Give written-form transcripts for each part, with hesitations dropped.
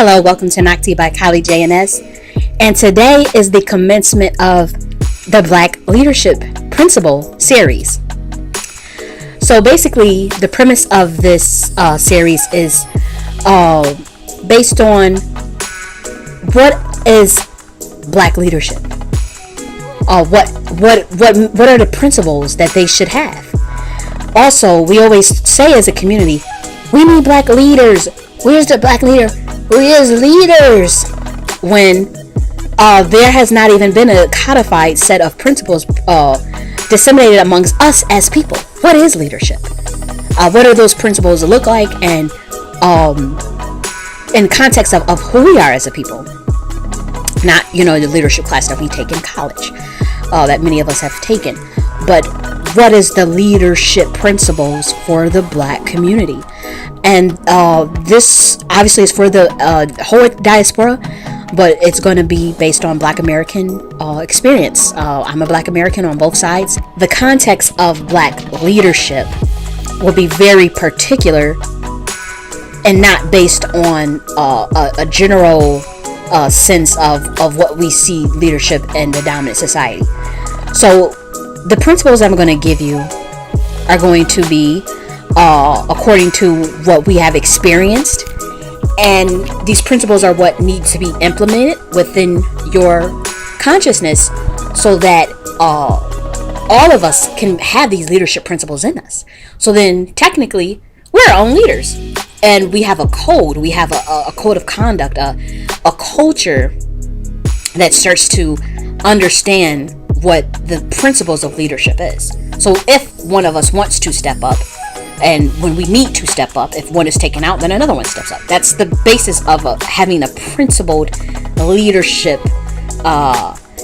Hello, welcome to Nakhti by J.N.S. And today is the commencement of the Black Leadership Principle series. So basically, the premise of this series is based on what is Black leadership. What are the principles that they should have? Also, we always say as a community, we need Black leaders. Where's the Black leader? Where is leaders? When there has not even been a codified set of principles disseminated amongst us as people. What is leadership? What do those principles look like? And in context of who we are as a people. Not, the leadership class that we take in college that many of us have taken. But what is the leadership principles for the Black community? And this obviously is for the whole diaspora, but it's going to be based on Black American experience. I'm a Black American on both sides. The context of Black leadership will be very particular and not based on a general sense of what we see leadership in the dominant society. So the principles I'm going to give you are going to be according to what we have experienced, and these principles are what need to be implemented within your consciousness so that all of us can have these leadership principles in us. So then technically we're our own leaders, and we have a code, we have a code of conduct, a culture that starts to understand what the principles of leadership is. So if one of us wants to step up, and when we need to step up, if one is taken out, then another one steps up. That's the basis of having a principled leadership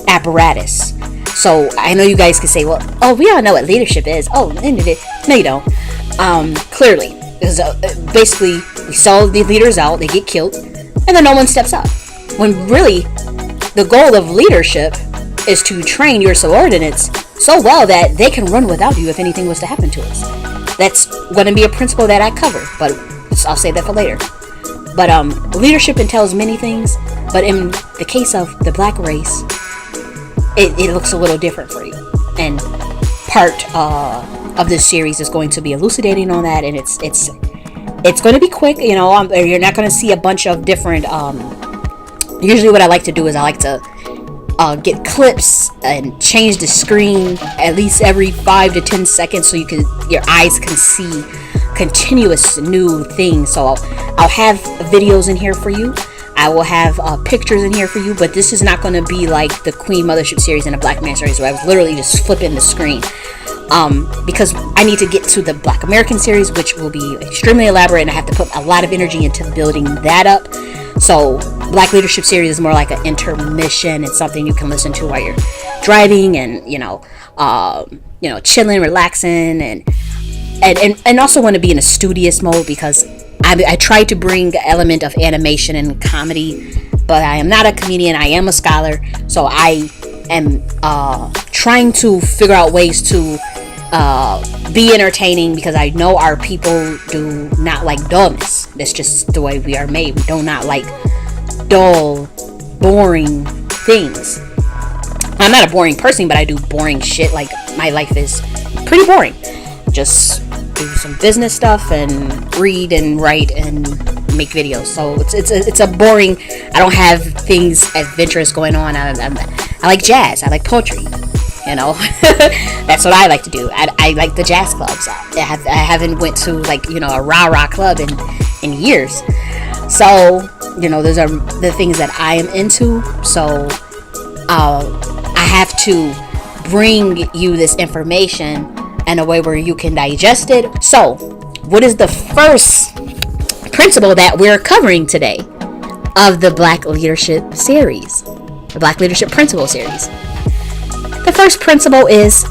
apparatus. So I know you guys can say, well, we all know what leadership is. Oh, no, you don't. Clearly, because basically we sell the leaders out, they get killed, and then no one steps up. When really, the goal of leadership is to train your subordinates so well that they can run without you if anything was to happen to us. That's going to be a principle that I cover, but I'll save that for later. But leadership entails many things, but in the case of the Black race, it looks a little different for you. And part of this series is going to be elucidating on that, and it's going to be quick. You're not going to see a bunch of different. Usually, what I like to do is I like to get clips and change the screen at least every 5 to 10 seconds so your eyes can see continuous new things. So I'll have videos in here for you. I will have pictures in here for you, but this is not going to be like the Queen Mothership series and the Black Man series where I was literally just flipping the screen. Because I need to get to the Black American series, which will be extremely elaborate, and I have to put a lot of energy into building that up. So Black Leadership series is more like an intermission. It's something you can listen to while you're driving and chilling, relaxing, and also want to be in a studious mode, because I try to bring an element of animation and comedy, but I am not a comedian. I am a scholar, so I am trying to figure out ways to be entertaining, because I know our people do not like dullness. That's just the way we are made. We do not like dull, boring things. I'm not a boring person, but I do boring shit. Like, my life is pretty boring. Just do some business stuff and read and write and make videos. So it's a boring. I don't have things adventurous going on. I like jazz. I like poetry. That's what I like to do. I like the jazz clubs. I haven't went to a rah-rah club in years. So those are the things that I am into. So I have to bring you this information in a way where you can digest it. So what is the first principle that we're covering today of the Black Leadership series, the Black Leadership Principle series? The first principle is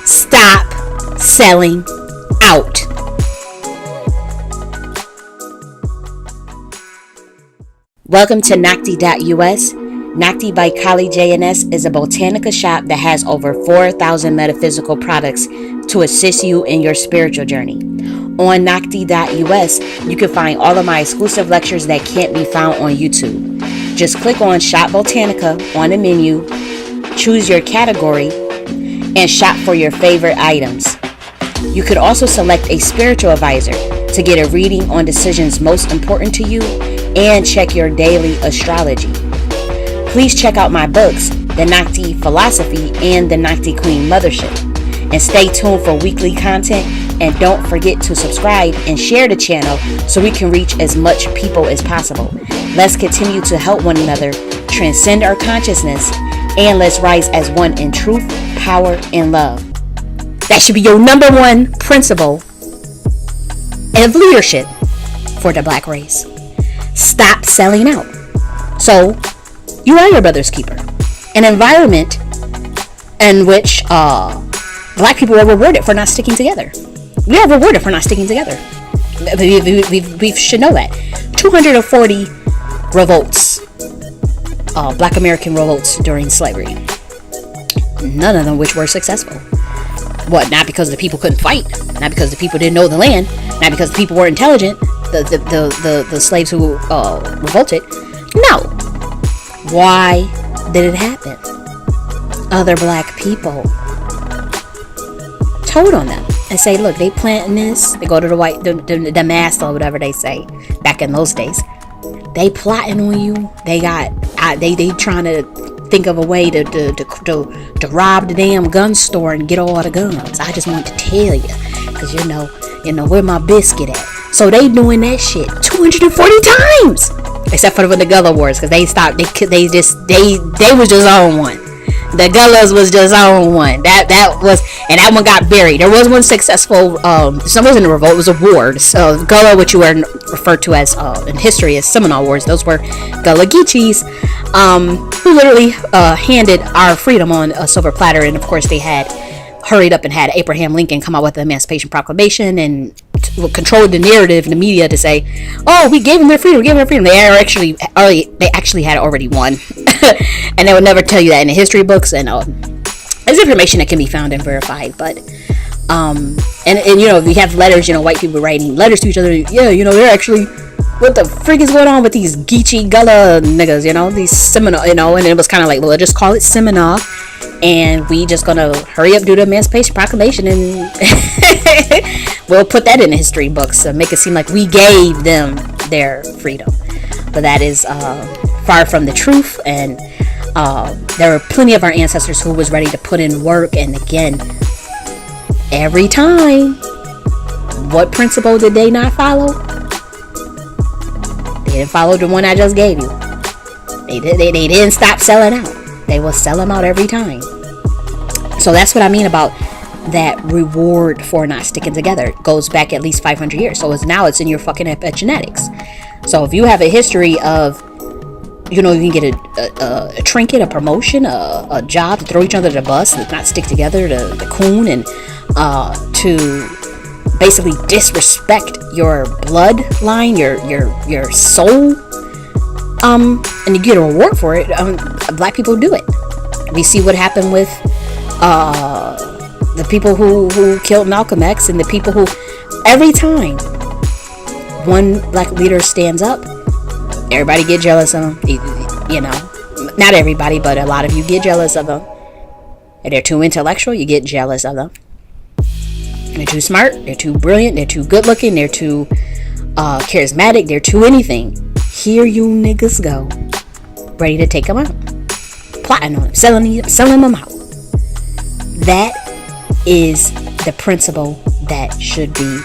stop selling out. Welcome to Nakhti.us. Nakhti by J.N.S. is a botanica shop that has over 4,000 metaphysical products to assist you in your spiritual journey. on Nakhti.us, you can find all of my exclusive lectures that can't be found on YouTube. Just click on Shop Botanica on the menu, choose your category, and shop for your favorite items. You could also select a spiritual advisor to get a reading on decisions most important to you and check your daily astrology. Please check out my books, The Nakhti Philosophy and The Nakhti Queen Mothership. And stay tuned for weekly content. And don't forget to subscribe and share the channel so we can reach as much people as possible. Let's continue to help one another, transcend our consciousness, and let's rise as one in truth, power, and love. That should be your number one principle of leadership for the Black race. Stop selling out. So, you are your brother's keeper. An environment in which Black people are rewarded for not sticking together. We are rewarded for not sticking together. We should know that. 240 revolts, Black American revolts during slavery. None of them which were successful. What? Not because the people couldn't fight. Not because the people didn't know the land. Not because the people were intelligent. The slaves who revolted. No. Why did it happen? Other Black people told on them and say, look, they planting this. They go to the master or whatever they say back in those days. They plotting on you. They trying to think of a way to rob the damn gun store and get all the guns. I just want to tell you, because you know where my biscuit at. So they doing that shit 240 times, except for the Gullah Wars, because they stopped. They was just on one. The Gullahs was just on one. That was, and that one got buried. There was one successful. Some wasn't a revolt. It was a war. So Gullah, which you were referred to as in history as Seminole Wars, those were Gullah Geechees, who literally handed our freedom on a silver platter. And of course, they had hurried up and had Abraham Lincoln come out with the Emancipation Proclamation and controlled the narrative in the media to say, "Oh, we gave them their freedom. We gave them their freedom." They actually had already won, and they would never tell you that in the history books. And there's information that can be found and verified. But and we have letters. White people writing letters to each other. Yeah, they're actually. What the freak is going on with these Geechee Gullah niggas? These Seminole. And it was kind of like, well, just call it Seminole. And we just gonna hurry up, do the Emancipation Proclamation, and we'll put that in the history books to make it seem like we gave them their freedom. But that is far from the truth, and there were plenty of our ancestors who was ready to put in work. And again, every time, what principle did they not follow? They didn't follow the one I just gave you. They didn't stop selling out. They will sell them out every time. So that's what I mean about that reward for not sticking together. It goes back at least 500 years. So it's in your fucking epigenetics. So if you have a history of, you can get a trinket, a promotion, a job, to throw each other the bus, to not stick together, the coon, and to basically disrespect your bloodline, your soul, and you get a reward for it. Black people do it. We see what happened with the people who killed Malcolm X, and the people who, every time one Black leader stands up, everybody get jealous of them. Not everybody, but a lot of you get jealous of them. If they're too intellectual, you get jealous of them. They're too smart, they're too brilliant, they're too good looking, they're too charismatic, they're too anything. Here you niggas go, ready to take them out, plotting on them, selling them out. That is the principle that should be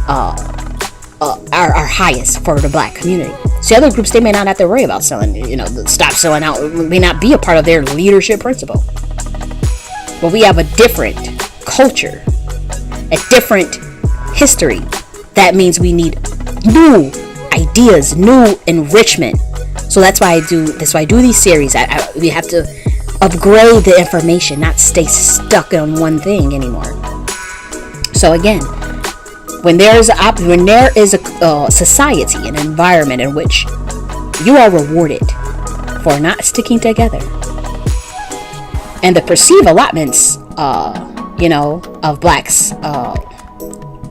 our highest for the Black community. See, other groups, they may not have to worry about selling, stop selling out. It may not be a part of their leadership principle. But we have a different culture, a different history. That means we need new ideas, new enrichment. So that's why I do these series. We have to upgrade the information, not stay stuck on one thing anymore. So again, when there is a society, an environment in which you are rewarded for not sticking together, and the perceived allotments, of Blacks,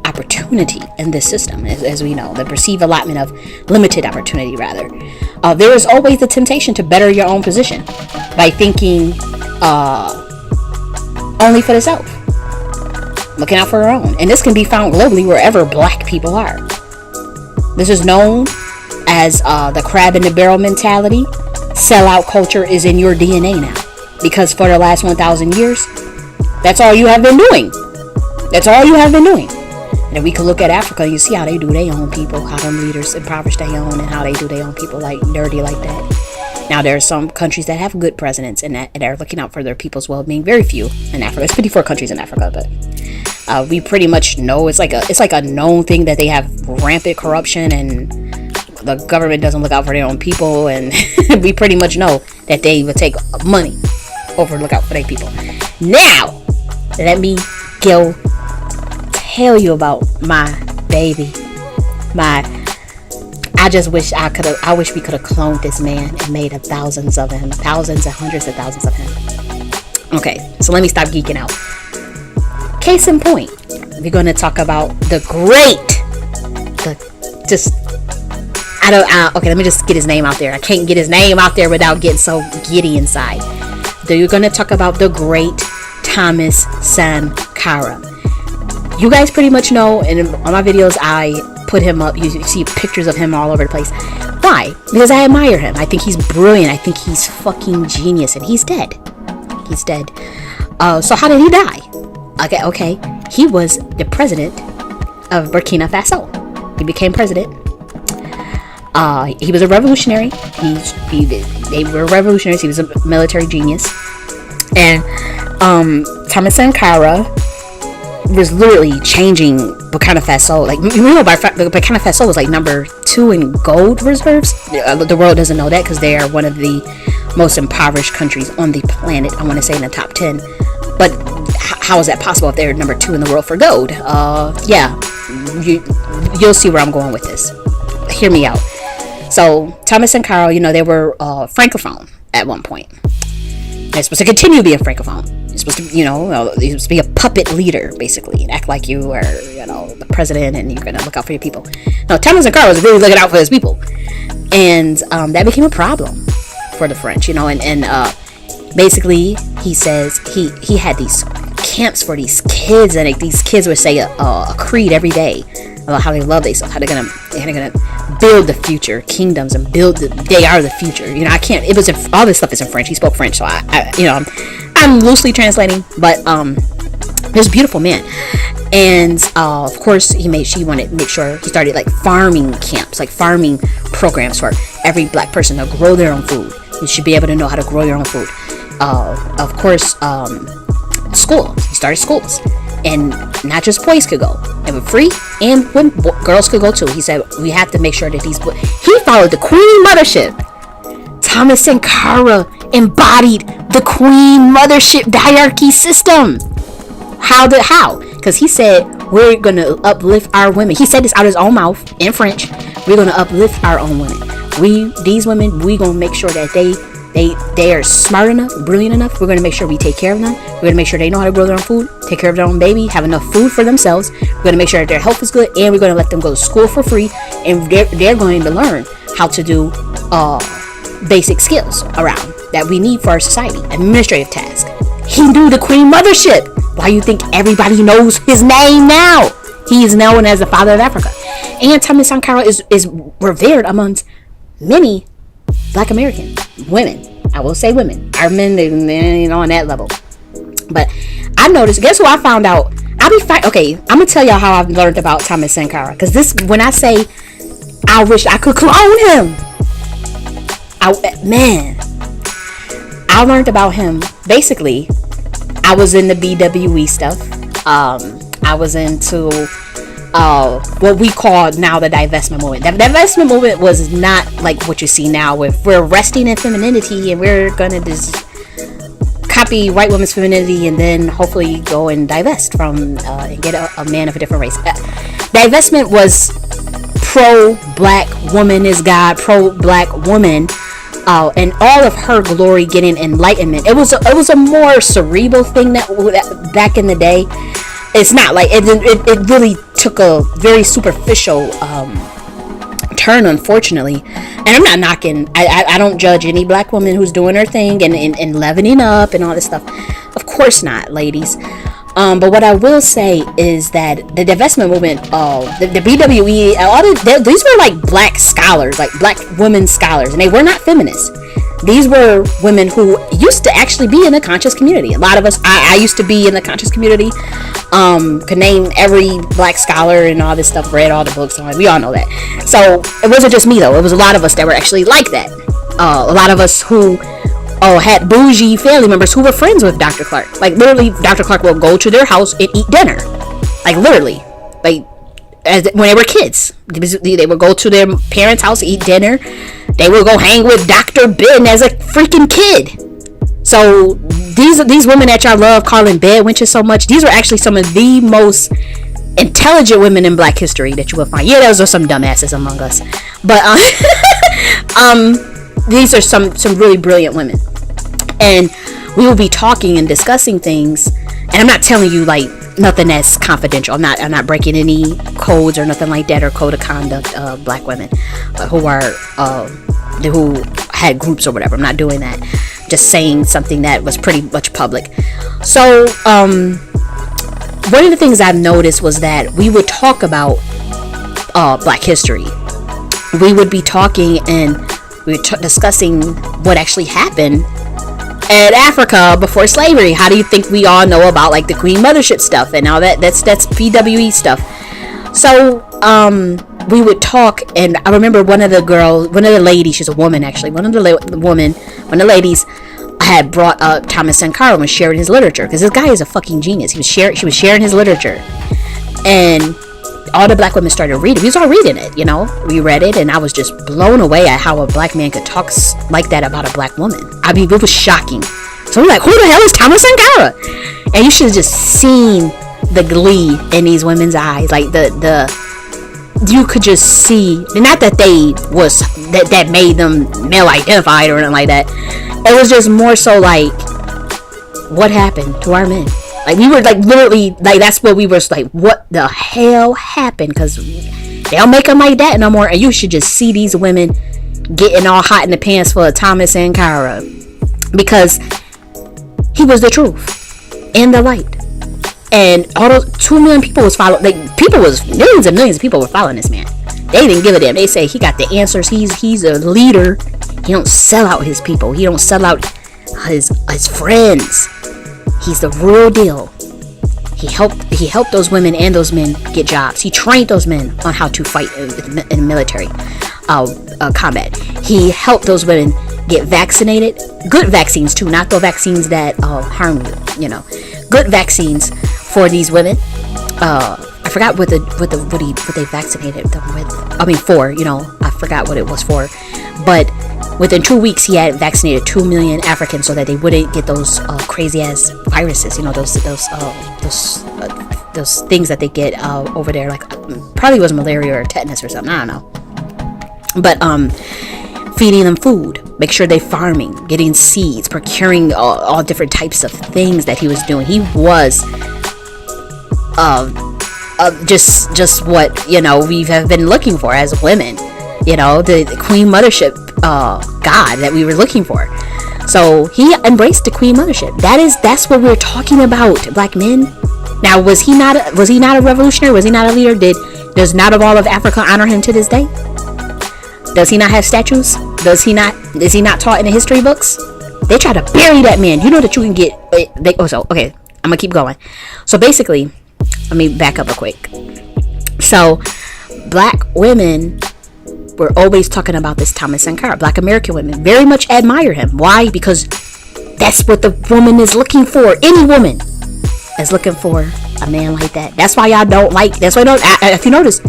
opportunity in this system, as we know, the perceived allotment of limited opportunity, rather. There is always the temptation to better your own position by thinking only for the self, looking out for our own. And this can be found globally wherever black people are. This is known as the crab in the barrel mentality. Sellout culture is in your DNA now, because for the last 1,000 years, that's all you have been doing. That's all you have been doing. And we can look at Africa and you see how they do their own people, how them leaders impoverish their own, and how they do their own people like dirty like that. Now there are some countries that have good presidents and that are looking out for their people's well-being. Very few in Africa. There's 54 countries in Africa, but we pretty much know it's like a known thing that they have rampant corruption and the government doesn't look out for their own people, and we pretty much know that they would take money over look out for their people. Now, let me go tell you about my baby. I just wish I wish we could have cloned this man and made thousands of him, thousands and hundreds of thousands of him. Okay, so let me stop geeking out. Case in point, we're going to talk about okay, let me just get his name out there. I can't get his name out there without getting so giddy inside. You're going to talk about the great Thomas Sankara. You guys pretty much know, and on my videos I put him up. You see pictures of him all over the place. Why? Because I admire him. I think he's brilliant. I think he's fucking genius, and he's dead. He's dead. So how did he die? Okay. He was the president of Burkina Faso. He became president. He was a revolutionary. They were revolutionaries. He was a military genius. And Thomas Sankara was literally changing Burkina Faso. Like, you know, Burkina Faso was like number 2 in gold reserves. The world doesn't know that because they are one of the most impoverished countries on the planet. I want to say in the top 10. But how is that possible if they're number 2 in the world for gold? Yeah, you'll see where I'm going with this. Hear me out. So Thomas Sankara, you know, they were francophone at one point. They're supposed to continue being francophone. You're supposed to, you're supposed to be a puppet leader, basically, and act like you are, the president, and you're gonna look out for your people. No, Thomas Sankara was really looking out for his people, and that became a problem for the French, and basically he says he had these camps for these kids, and these kids would say a creed every day about how they love themselves, how they're gonna build the future kingdoms and they are the future. I can't. It was all this stuff is in French. He spoke French, so I'm loosely translating, but this beautiful man, and of course she wanted to make sure he started like farming camps, like farming programs for every black person to grow their own food. You should be able to know how to grow your own food. Of course, schools. He started schools. And not just boys could go. They were free, and girls could go too. He said, we have to make sure that he followed the Queen Mothership. Thomas Sankara embodied the Queen Mothership hierarchy system. How? Because he said, we're going to uplift our women. He said this out of his own mouth in French. We're going to uplift our own women. These women, we're going to make sure that they are smart enough, brilliant enough. We're going to make sure we take care of them. We're going to make sure they know how to grow their own food, take care of their own baby, have enough food for themselves. We're going to make sure that their health is good, and we're going to let them go to school for free, and they're going to learn how to do basic skills around that we need for our society, administrative tasks. He knew the Queen Mothership. Why you think everybody knows his name now? He is known as the father of Africa. And Thomas Sankara is revered amongst many Black American women. I will say women. Our men, they ain't on that level. But I noticed, guess who I found out? Okay, I'm going to tell y'all how I've learned about Thomas Sankara. Because when I say, I wish I could clone him. I learned about him. Basically, I was in the BWE stuff. I was into what we call now the divestment movement. The divestment movement was not like what you see now, if we're resting in femininity and we're gonna just copy white women's femininity and then hopefully go and divest from and get a man of a different race. Divestment was pro-black woman is God, pro-black woman, and all of her glory getting enlightenment. It was a more cerebral thing that back in the day. It's not like it really took a very superficial turn, unfortunately. And I'm not knocking, I don't judge any black woman who's doing her thing and leveling up and all this stuff. Of course not, ladies. But what I will say is that the divestment movement, the BWE, these were like black scholars, like black women scholars, and they were not feminists. These were women who used to actually be in the conscious community. A lot of us, I used to be in the conscious community. Could name every black scholar and all this stuff, read all the books, we all know that. So it wasn't just me though, it was a lot of us that were actually like that. A lot of us who had bougie family members who were friends with Dr. Clark. Like literally, Dr. Clark will go to their house and eat dinner. Like literally, like when they were kids, they would go to their parents' house, eat dinner. They would go hang with Dr. Ben as a freaking kid. So these women that y'all love calling bed wenches so much, these are actually some of the most intelligent women in Black history that you will find. Yeah, those are some dumbasses among us, but these are some really brilliant women, and we will be talking and discussing things. And I'm not telling you like nothing that's confidential. I'm not breaking any codes or nothing like that, or code of conduct of Black women who had groups or whatever. I'm not doing that. Just saying something that was pretty much public. So one of the things I've noticed was that we would talk about Black history. We would be talking and we were discussing what actually happened in Africa before slavery. How do you think we all know about like the Queen Mothership stuff and all that? That's PWE stuff. So we would talk, and I remember one of the ladies, she's a woman actually, one of the ladies had brought up Thomas Sankara and was sharing his literature, because this guy is a fucking genius. She was sharing his literature, and all the Black women started reading. We was all reading it, we read it, and I was just blown away at how a Black man could talk like that about a Black woman. I mean, it was shocking. So we're like, who the hell is Thomas Sankara? And you should have just seen the glee in these women's eyes. Like you could just see, not that that made them male identified or anything like that. It was just more so like, what happened to our men? Like we were like literally like, that's what we were like, what the hell happened? Because they don't make them like that no more. And you should just see these women getting all hot in the pants for Thomas Sankara, because he was the truth and the light. And all those 2 million people was following. Like millions and millions of people were following this man. They didn't give a damn. They say he got the answers. He's a leader. He don't sell out his people. He don't sell out his friends. He's the real deal. He helped those women and those men get jobs. He trained those men on how to fight in military combat. He helped those women get vaccinated. Good vaccines too, not the vaccines that harm you. Good vaccines for these women. I forgot what they vaccinated them with. I mean, for, I forgot what it was for. But within 2 weeks, he had vaccinated 2 million Africans so that they wouldn't get those crazy ass viruses. Those things that they get over there. Like probably was malaria or tetanus or something. I don't know. But feeding them food, make sure they're farming, getting seeds, procuring all different types of things that he was doing. He was just what we have been looking for as women, the Queen Mothership God that we were looking for. So he embraced the Queen Mothership. That's what we're talking about, Black men. Now, was he not a revolutionary? Was he not a leader? Does not of all of Africa honor him to this day? Does he not have statues? Is he not taught in the history books? They try to bury that man. You know that you can get. Okay, I'm gonna keep going. So basically, let me back up real quick. So, Black women were always talking about this Thomas Sankara. Black American women very much admire him. Why? Because that's what the woman is looking for. Any woman is looking for a man like that. That's why y'all don't like. That's why if you notice,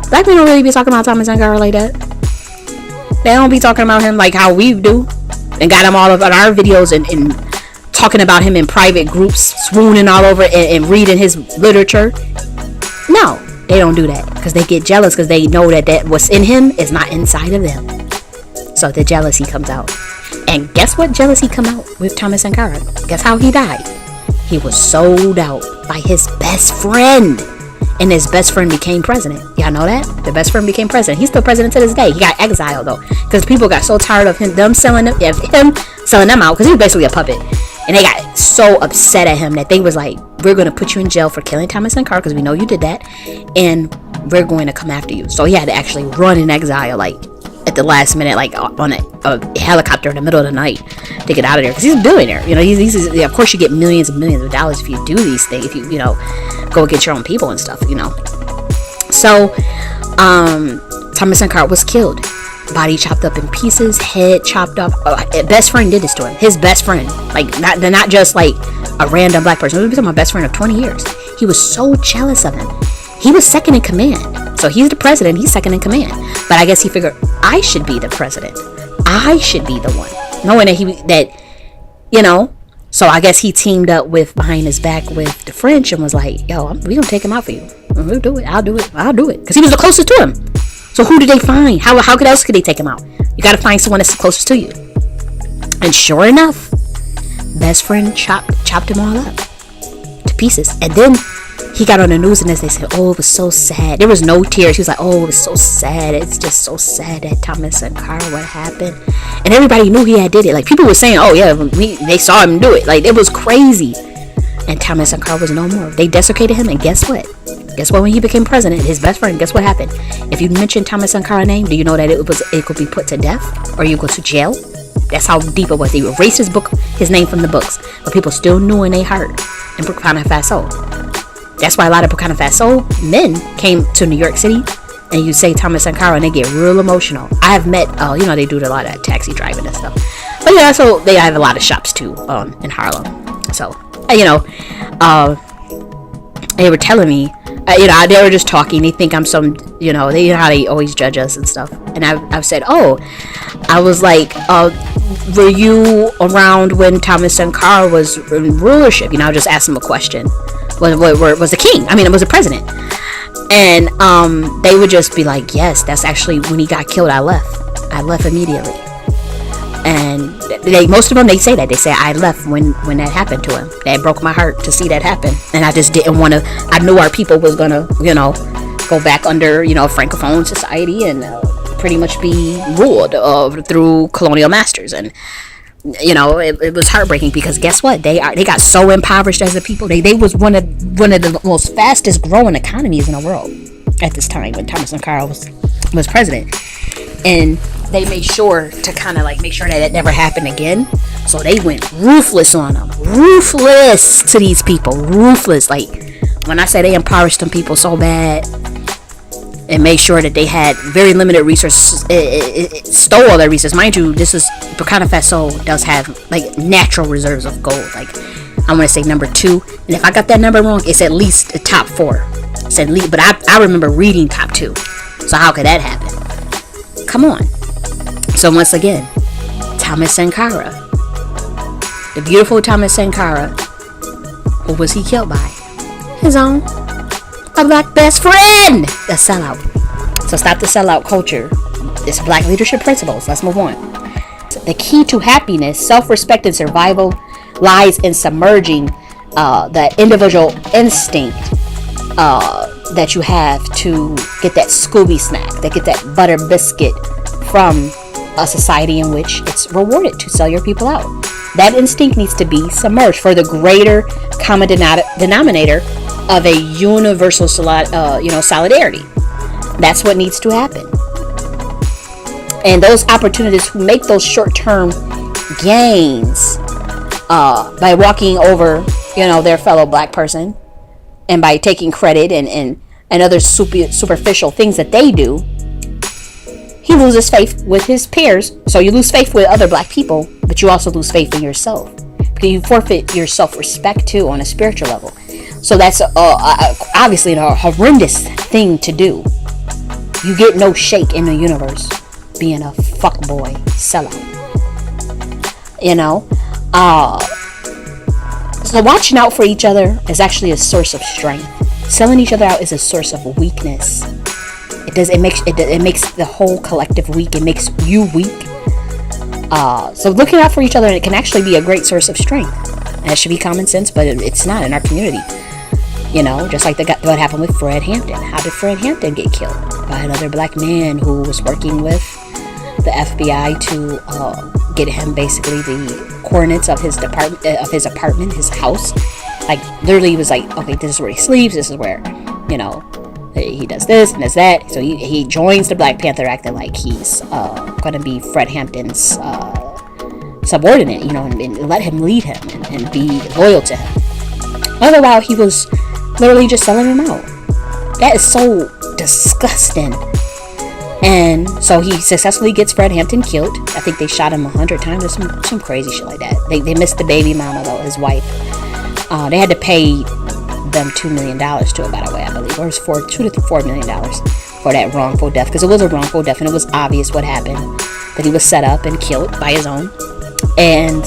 Black men don't really be talking about Thomas Sankara like that. They don't be talking about him like how we do, and got him all of our videos and talking about him in private groups, swooning all over and reading his literature. No, they don't do that because they get jealous, because they know that what's in him is not inside of them. So the jealousy comes out. And guess what jealousy come out with Thomas Sankara? Guess how he died? He was sold out by his best friend. and his best friend became president. Y'all know that? The best friend became president. He's still president to this day. He got exiled though, because people got so tired of him selling them out, because he was basically a puppet. And they got so upset at him that they was like, we're going to put you in jail for killing Thomas Sankara, because we know you did that, and we're going to come after you. So he had to actually run in exile, like at the last minute, like on a helicopter in the middle of the night to get out of there, because he's a billionaire. You know, he's of course you get millions and millions of dollars if you do these things, if you go against your own people and stuff, So Thomas Sankara was killed, body chopped up in pieces, head chopped off. Best friend did this to him. His best friend, like not just like a random black person. He was my best friend of 20 years. He was so jealous of him. He was second in command. So he's the president, he's second in command. But I guess he figured, I should be the president. I should be the one. Knowing that so I guess he teamed up with, behind his back, with the French, and was like, yo, we gonna take him out for you. We'll do it. I'll do it. Because he was the closest to him. So who did they find? How else could they take him out? You gotta find someone that's closest to you. And sure enough, best friend chopped him all up to pieces. And then he got on the news, and as they said, oh, it was so sad. There was no tears. He was like, oh, it was so sad. It's just so sad that Thomas Sankara, what happened? And everybody knew he had did it. Like, people were saying, oh yeah, they saw him do it. Like, it was crazy. And Thomas Sankara was no more. They desecrated him, and guess what? When he became president, his best friend, guess what happened? If you mention Thomas Sankara's name, do you know that it could be put to death, or you go to jail? That's how deep it was. They erased his name from the books, but people still knew in their heart in Burkina Faso. That's why a lot of Burkina Faso men came to New York City, and you say Thomas Sankara, and they get real emotional. I have met, they do a lot of taxi driving and stuff. But yeah, so they have a lot of shops too in Harlem. So, they were telling me, they were just talking. They think I'm some, how they always judge us and stuff. And I've said, I was like, were you around when Thomas Sankara was in rulership? I just asked them a question. Was the king? It was the president. And they would just be like, yes, that's actually when he got killed. I left immediately. And most of them, they say that. They say, I left when that happened to him. That broke my heart to see that happen. And I just didn't want to. I knew our people was going to, go back under, Francophone society and pretty much be ruled through colonial masters. And it was heartbreaking, because guess what? They got so impoverished as a people. They was one of the most fastest growing economies in the world at this time when Thomas Sankara was president. And they made sure to kind of like make sure that it never happened again. So they went ruthless on them. Ruthless to these people. Ruthless. Like, when I say they impoverished them people so bad, and made sure that they had very limited resources. It stole all their resources. Mind you, Burkina Faso does have like natural reserves of gold. Like, I want to say number 2, and if I got that number wrong, it's at least the top 4. It's at least, but I remember reading top 2. So how could that happen? Come on. So once again, Thomas Sankara, the beautiful Thomas Sankara, who was he killed by? His own. A black best friend. A sellout. So stop the sellout culture. It's black leadership principles. Let's move on. The key to happiness, self-respect, and survival lies in submerging the individual instinct that you have to get that Scooby snack, that get that butter biscuit from a society in which it's rewarded to sell your people out. That instinct needs to be submerged for the greater common denominator of a universal solidarity. That's what needs to happen. And those opportunities who make those short-term gains by walking over, their fellow black person, and by taking credit and other superficial things that they do, he loses faith with his peers. So you lose faith with other black people, but you also lose faith in yourself, because you forfeit your self-respect too on a spiritual level. So that's obviously a horrendous thing to do. You get no shake in the universe being a fuckboy sellout. So watching out for each other is actually a source of strength. Selling each other out is a source of weakness. It makes the whole collective weak. It makes you weak. So looking out for each other, it can actually be a great source of strength. And it should be common sense, but it's not in our community. You know, just like what happened with Fred Hampton. How did Fred Hampton get killed? By another black man who was working with the FBI to get him basically the coordinates of his apartment, his house. Like, literally, he was like, okay, this is where he sleeps. This is where, you know, he does this and does that. So he joins the Black Panther acting like he's going to be Fred Hampton's subordinate, you know, and let him lead him and be loyal to him. All the while, he was literally just selling him out. That is so disgusting. And so he successfully gets Fred Hampton killed. I think they shot him 100 times or some crazy shit like that. They missed the baby mama, though, his wife. They had to pay them $2 million to it, by the way, I believe. Or it was $2 to $4 million for that wrongful death. Because it was a wrongful death, and it was obvious what happened. That he was set up and killed by his own. And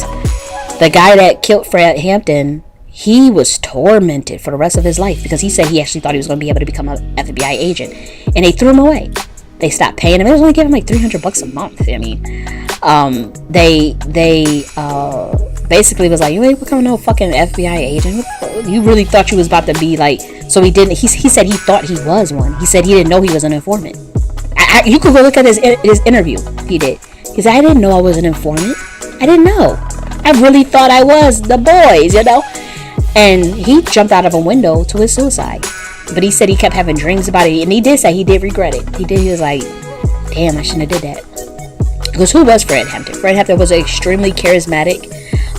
the guy that killed Fred Hampton, he was tormented for the rest of his life. Because he said he actually thought he was going to be able to become an FBI agent. And they threw him away. They stopped paying him. It was only giving him like $300 a month. I mean, they basically was like, you ain't becoming no fucking FBI agent. You really thought you was about to be like, so he didn't. He said he thought he was one. He said he didn't know he was an informant. You could go look at his interview. He did. He said, I didn't know I was an informant. I didn't know. I really thought I was the boys, you know. And he jumped out of a window to his suicide. But he said he kept having dreams about it. And he did say he did regret it. He was like, damn, I shouldn't have did that. Because who was Fred Hampton? Fred Hampton was extremely charismatic,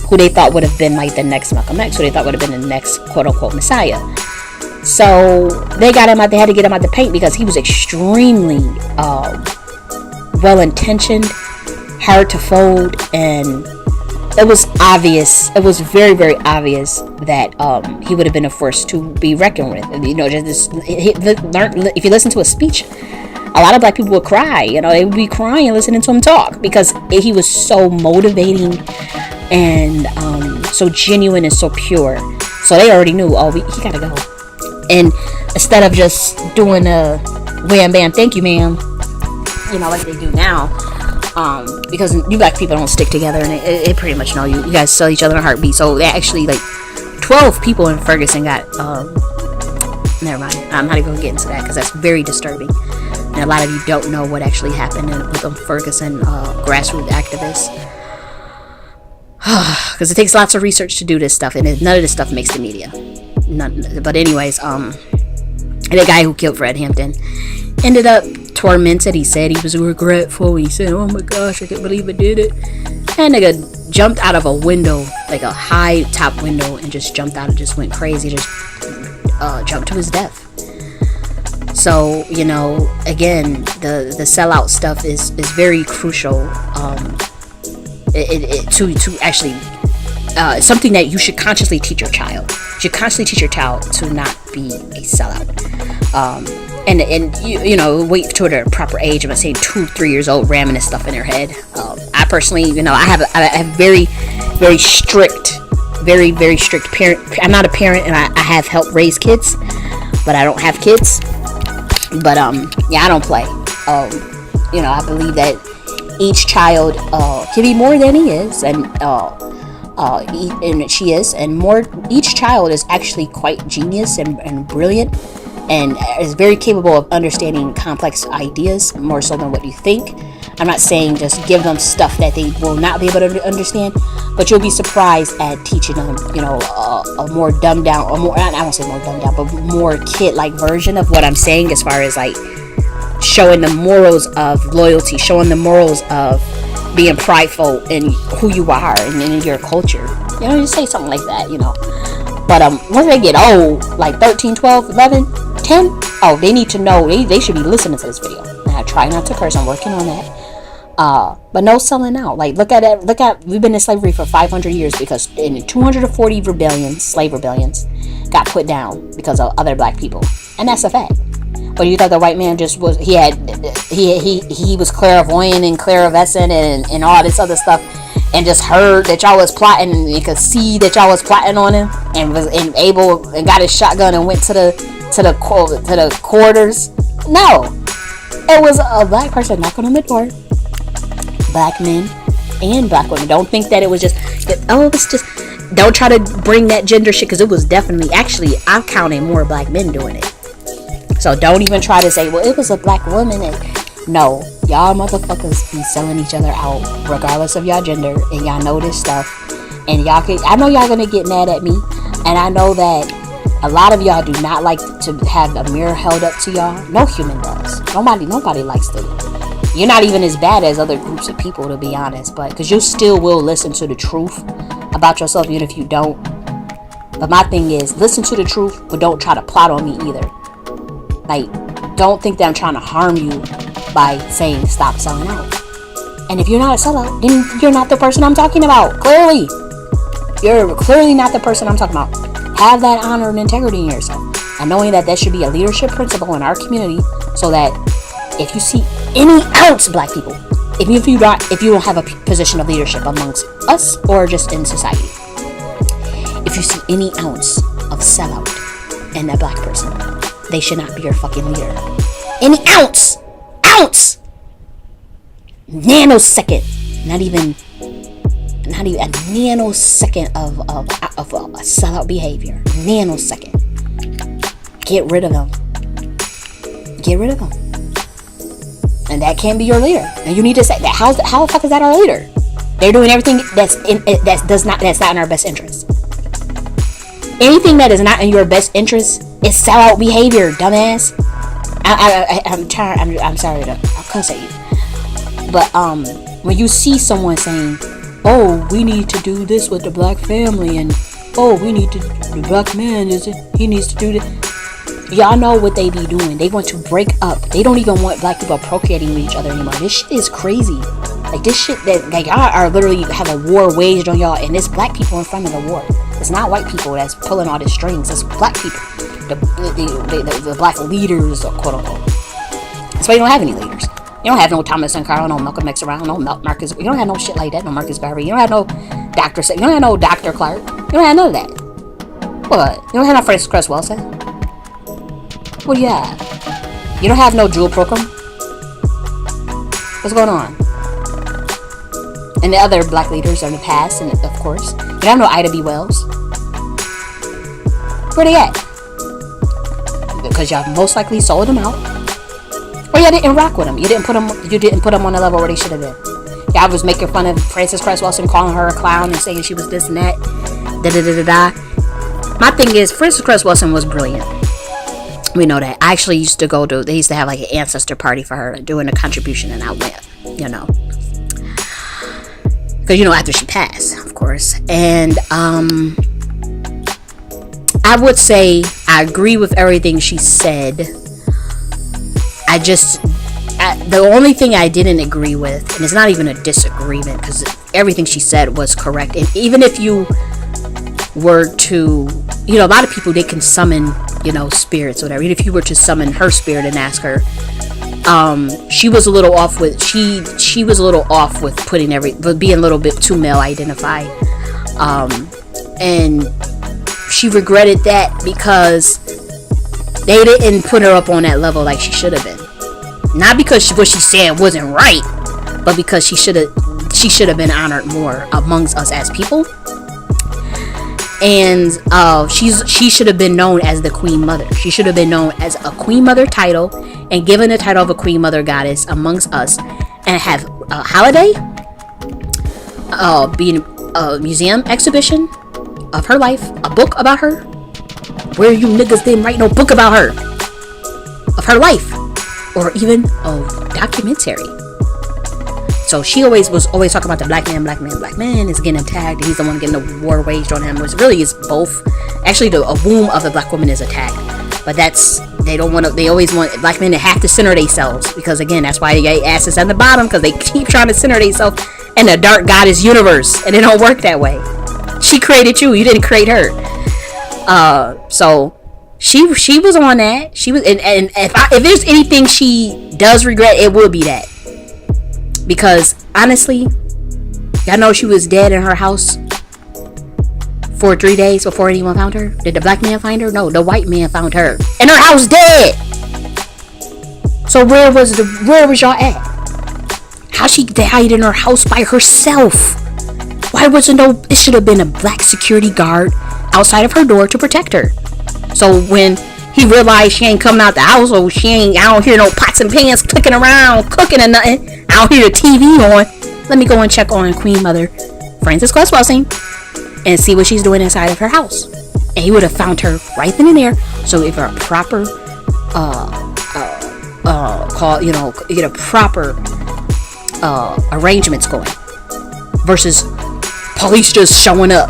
who they thought would have been like the next Malcolm X, who they thought would have been the next quote-unquote Messiah. So they got him out. They had to get him out the paint because he was extremely well-intentioned, hard to fold, and it was obvious. It was very, very obvious that he would have been a force to be reckoned with. You know, just if you listen to a speech, a lot of black people would cry. You know, they would be crying listening to him talk because he was so motivating and so genuine and so pure. So they already knew, he gotta go. And instead of just doing a wham bam, thank you, ma'am, you know, like they do now. Because you black people don't stick together, and it pretty much know you guys sell each other in a heartbeat. So they actually, like, 12 people in Ferguson got never mind, I'm not even gonna get into that because that's very disturbing, and a lot of you don't know what actually happened with them Ferguson grassroots activists, because it takes lots of research to do this stuff, and none of this stuff makes the media. None. But anyways, the guy who killed Fred Hampton ended up tormented. He said he was regretful. He said, oh my gosh, I can't believe I did it. And nigga jumped out of a window, like a high top window, and just jumped out and just went crazy. Just jumped to his death. So, you know, again, the sellout stuff is very crucial to actually something that you should consciously teach your child. You should constantly teach your child to not be a sellout. And you know, wait till their proper age. I'm not saying 2-3 years old ramming this stuff in their head. I personally, you know, I have very, very strict, very, very strict parent. I'm not a parent, and I have helped raise kids, but I don't have kids. But yeah, I don't play. You know, I believe that each child can be more than he is, and she is, and more. Each child is actually quite genius and brilliant, and is very capable of understanding complex ideas more so than what you think. I'm not saying just give them stuff that they will not be able to understand, but you'll be surprised at teaching them, you know, a more dumbed down, or more, I won't say more dumbed down, but more kid-like version of what I'm saying, as far as like showing the morals of loyalty, showing the morals of being prideful in who you are and in your culture. You know, you say something like that, you know. But once they get old, like 13, 12, 11, 10, oh, they need to know, they should be listening to this video. And I try not to curse, I'm working on that. But no selling out. Like, look at, we've been in slavery for 500 years because in 240 rebellions, slave rebellions, got put down because of other black people. And that's a fact. But you thought the white man just was, he was clairvoyant and clairvoyant and all this other stuff, and just heard that y'all was plotting, and you could see that y'all was plotting on him, and was able, and got his shotgun and went to the quarters. No, it was a black person knocking on the door. Black men and black women. Don't think that it was just, oh, it's just, Don't try to bring that gender shit, because it was definitely, actually, I counted more black men doing it. So don't even try to say, well, it was a black woman. And no, y'all motherfuckers be selling each other out regardless of y'all gender, and y'all know this stuff. And I know y'all gonna get mad at me, and I know that a lot of y'all do not like to have a mirror held up to y'all. No human does. Nobody likes to. You're not even as bad as other groups of people, to be honest, but because you still will listen to the truth about yourself, even if you don't. But my thing is, listen to the truth, but don't try to plot on me either. Like, don't think that I'm trying to harm you by saying stop selling out. And if you're not a sellout, then you're not the person I'm talking about. Clearly. You're clearly not the person I'm talking about. Have that honor and integrity in yourself. And knowing that should be a leadership principle in our community, so that if you see any ounce, black people, if you don't have a position of leadership amongst us or just in society, if you see any ounce of sellout in a black person, they should not be your fucking leader. Any ounce, nanosecond, not even a nanosecond of a sellout behavior. Nanosecond. Get rid of them. And that can be your leader. And you need to say that. How the fuck is that our leader? They're doing everything that's not in our best interest. Anything that is not in your best interest is sellout behavior, dumbass. I'm sorry I'll cuss at you. But when you see someone saying, oh, we need to do this with the black family, and oh, the black man he needs to do this. Y'all know what they be doing. They want to break up. They don't even want black people procreating with each other anymore. This shit is crazy. Like, this shit that, like, y'all are literally have a war waged on y'all, and it's black people in front of the war. It's not white people that's pulling all the strings. It's black people. The black leaders, quote unquote. That's why you don't have any leaders. You don't have no Thomas Sankara, no Malcolm X around, no Marcus. You don't have no shit like that. No Marcus Garvey. You don't have no Dr. You don't have no Dr. Clark. You don't have none of that. What? You don't have no Francis Cress Wilson. What do you have? You don't have no Jewel Program? What's going on? And the other black leaders in the past, and of course, you don't have no Ida B. Wells. Where they at? Because y'all most likely sold them out, or y'all didn't rock with them. You didn't put them on the level where they should have been. Y'all was making fun of Frances Cress Wilson, calling her a clown and saying she was this and that. My thing is, Frances Cress Wilson was brilliant. We know that. I actually used to they used to have like an ancestor party for her, doing a contribution, and I went, because after she passed, of course. And I would say I agree with everything she said. The only thing I didn't agree with, and it's not even a disagreement, because everything she said was correct. And even if you were to, a lot of people, they can summon, spirits or whatever. Even if you were to summon her spirit and ask her, she was a little off with, she was a little off with being a little bit too male identified. And she regretted that because they didn't put her up on that level like she should have been. Not because what she said wasn't right, but because she should have been honored more amongst us as people. And she should have been known as the Queen Mother. She should have been known as a Queen Mother title, and given the title of a Queen Mother goddess amongst us, and have a holiday, being a museum exhibition of her life, a book about her. Where you niggas didn't write no book about her, of her life, or even a documentary. So she was always talking about the black man is getting attacked, and he's the one getting the war waged on him, which really is both. Actually, a womb of a black woman is attacked, but they always want black men to have to center themselves, because again, that's why they ass is at the bottom, because they keep trying to center themselves in the dark goddess universe, and it don't work that way. She created you didn't create her. So she was on that. She was, and if there's anything she does regret, it will be that. Because honestly, y'all know she was dead in her house for 3 days before anyone found her. Did the black man find her? No, the white man found her in her house dead. So where was y'all at? How she died in her house by herself? Why wasn't no? It should have been a black security guard outside of her door to protect her. So when he realized she ain't coming out the house, or I don't hear no pots and pans clicking around, cooking and nothing. I don't hear the TV on. Let me go and check on Queen Mother Frances Cress Welsing and see what she's doing inside of her house. And he would have found her right then and there. So if a proper get a proper arrangements going, versus police just showing up,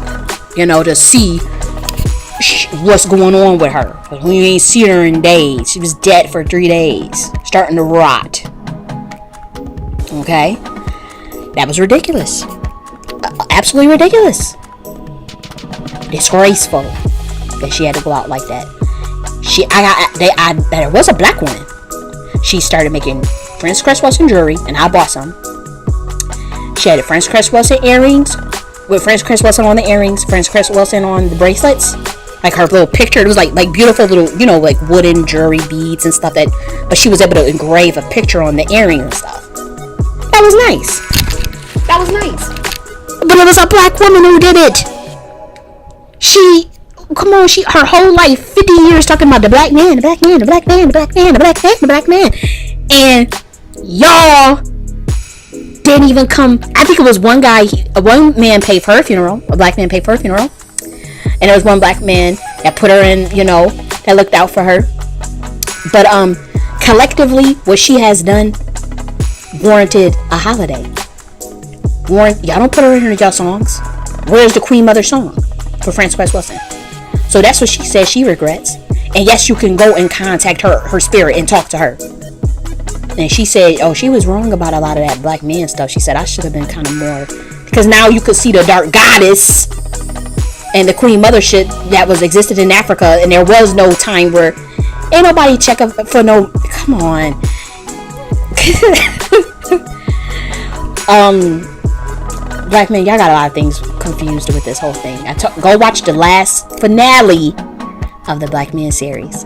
to see what's going on with her. We ain't seen her in days. She was dead for 3 days, starting to rot. Okay, that was ridiculous. Absolutely ridiculous. Disgraceful that she had to go out like that. There was a black woman. She started making Frances Cress Welsing jewelry, and I bought some. She had Frances Cress Welsing earrings with Frances Cress Welsing on the earrings, Frances Cress Welsing on the bracelets. Like her little picture, it was like beautiful little, like wooden jewelry beads and stuff but she was able to engrave a picture on the earring and stuff. That was nice. But it was a black woman who did it. Her whole life, 50 years talking about the black man, the black man, the black man, the black man, the black man, the black man. And y'all didn't even come. I think it was one man paid for her funeral. A black man paid for her funeral. And there was one black man that put her in, that looked out for her. But collectively, what she has done warranted a holiday. Y'all don't put her in y'all songs. Where's the Queen Mother song for Frances Cress Welsing? So that's what she says she regrets. And yes, you can go and contact her spirit, and talk to her. And she said, she was wrong about a lot of that black man stuff. She said, I should have been kind of more, because now you could see the dark goddess and the Queen Mother shit that was existed in Africa, and there was no time where ain't nobody checking for no. Come on. Black men, y'all got a lot of things confused with this whole thing. Go watch the last finale of the Black Men series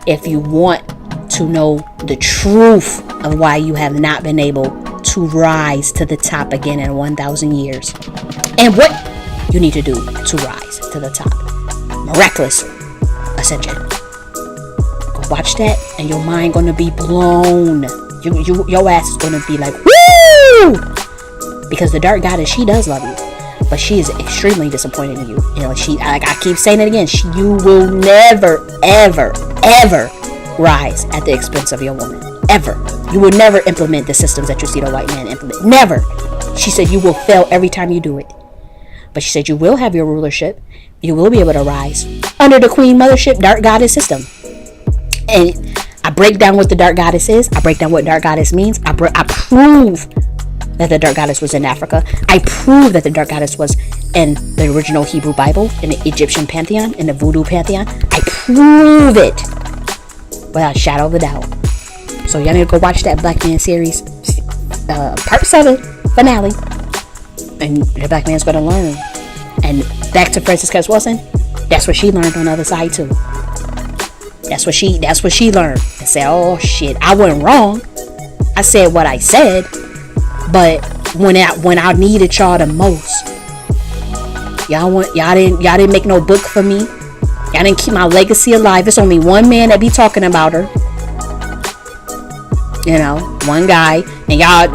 if you want to know the truth of why you have not been able to rise to the top again in 1,000 years, and what you need to do to rise to the top. Miraculous ascension. Go watch that, and your mind gonna be blown. Your ass is gonna be like, woo! Because the dark goddess, she does love you, but she is extremely disappointed in you. I keep saying it again. You will never, ever, ever rise at the expense of your woman. Ever. You will never implement the systems that you see the white man implement. Never. She said you will fail every time you do it. But she said you will have your rulership. You will be able to rise under the Queen Mothership Dark Goddess system. And I break down what the Dark Goddess is. I break down what Dark Goddess means. I prove that the Dark Goddess was in Africa. I prove that the Dark Goddess was in the original Hebrew Bible, in the Egyptian pantheon, in the Voodoo pantheon. I prove it without a shadow of a doubt. So y'all need to go watch that Black Man series, part 7 finale, and the Black Man's gonna learn. And back to Frances Cress Welsing, that's what she learned on the other side too. That's what she learned, and said, oh shit, I wasn't wrong. I said what I said. But when I needed y'all the most, y'all didn't make no book for me. Y'all didn't keep my legacy alive. It's only one man that be talking about her. One guy. And y'all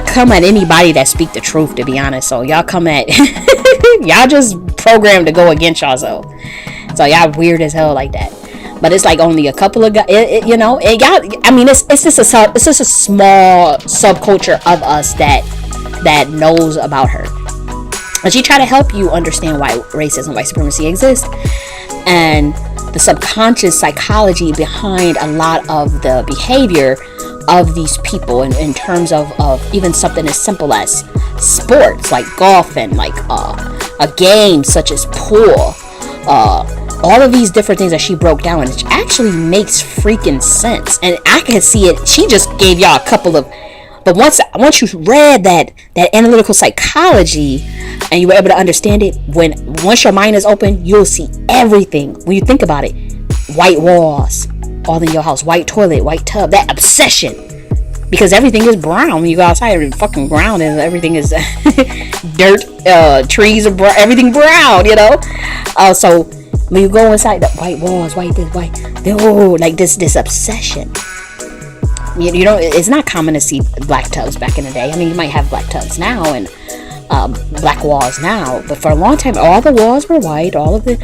come at anybody that speak the truth, to be honest. So y'all come at y'all just programmed to go against y'all. So y'all weird as hell like that. But it's like only a couple of guys, it's just a small subculture of us that knows about her. And she try to help you understand why racism, white supremacy exists, and the subconscious psychology behind a lot of the behavior of these people in terms of even something as simple as sports like golf, and like a game such as pool. All of these different things that she broke down, and it actually makes freaking sense. And I can see it. She just gave y'all a couple of, but once you read that analytical psychology and you were able to understand it, once your mind is open, you'll see everything. When you think about it, white walls all in your house, white toilet, white tub, that obsession because everything is brown. When you go outside, the fucking ground is, everything is dirt, trees are brown, everything brown, you know. So when you go inside, the white walls, white this, white, oh, like this obsession. You know, it's not common to see black tubs back in the day. I mean, you might have black tubs now and black walls now, but for a long time, all the walls were white, all of the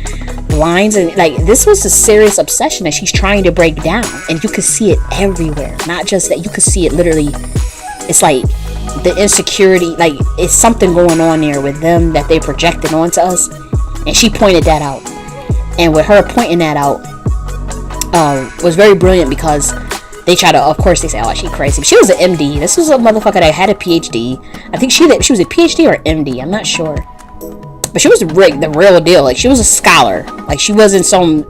blinds, and like, this was a serious obsession that she's trying to break down, and you could see it everywhere. Not just that, you could see it literally. It's like the insecurity, like it's something going on there with them that they projected onto us, and she pointed that out. And with her pointing that out, was very brilliant, because they try to, of course, they say, oh, she crazy. She was an MD. This was a motherfucker that had a PhD. I think she was a PhD or MD. I'm not sure. But she was the real deal. Like, she was a scholar. Like, she wasn't some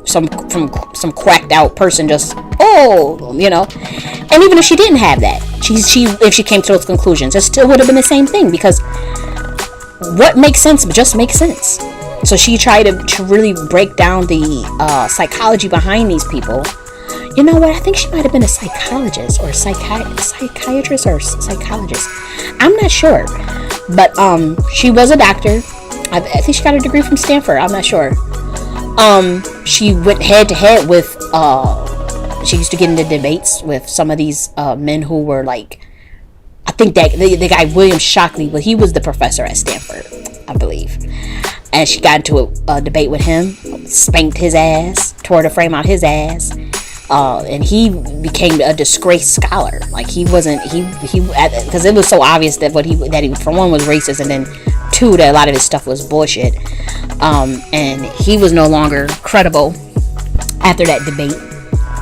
quacked out person just, oh, you know. And even if she didn't have that, if she came to those conclusions, it still would have been the same thing, because what makes sense just makes sense. So she tried to really break down the psychology behind these people. You know what? I think she might have been a psychologist or psychiatrist or psychologist. I'm not sure. But she was a doctor. I think she got a degree from Stanford. I'm not sure. She went head to head with, she used to get into debates with some of these men who were like, I think that the guy William Shockley, but he was the professor at Stanford, I believe. And she got into a debate with him, spanked his ass, tore the frame out his ass. And he became a disgraced scholar. Like, he wasn't, because it was so obvious that he for one was racist, and then two, that a lot of his stuff was bullshit. And he was no longer credible after that debate,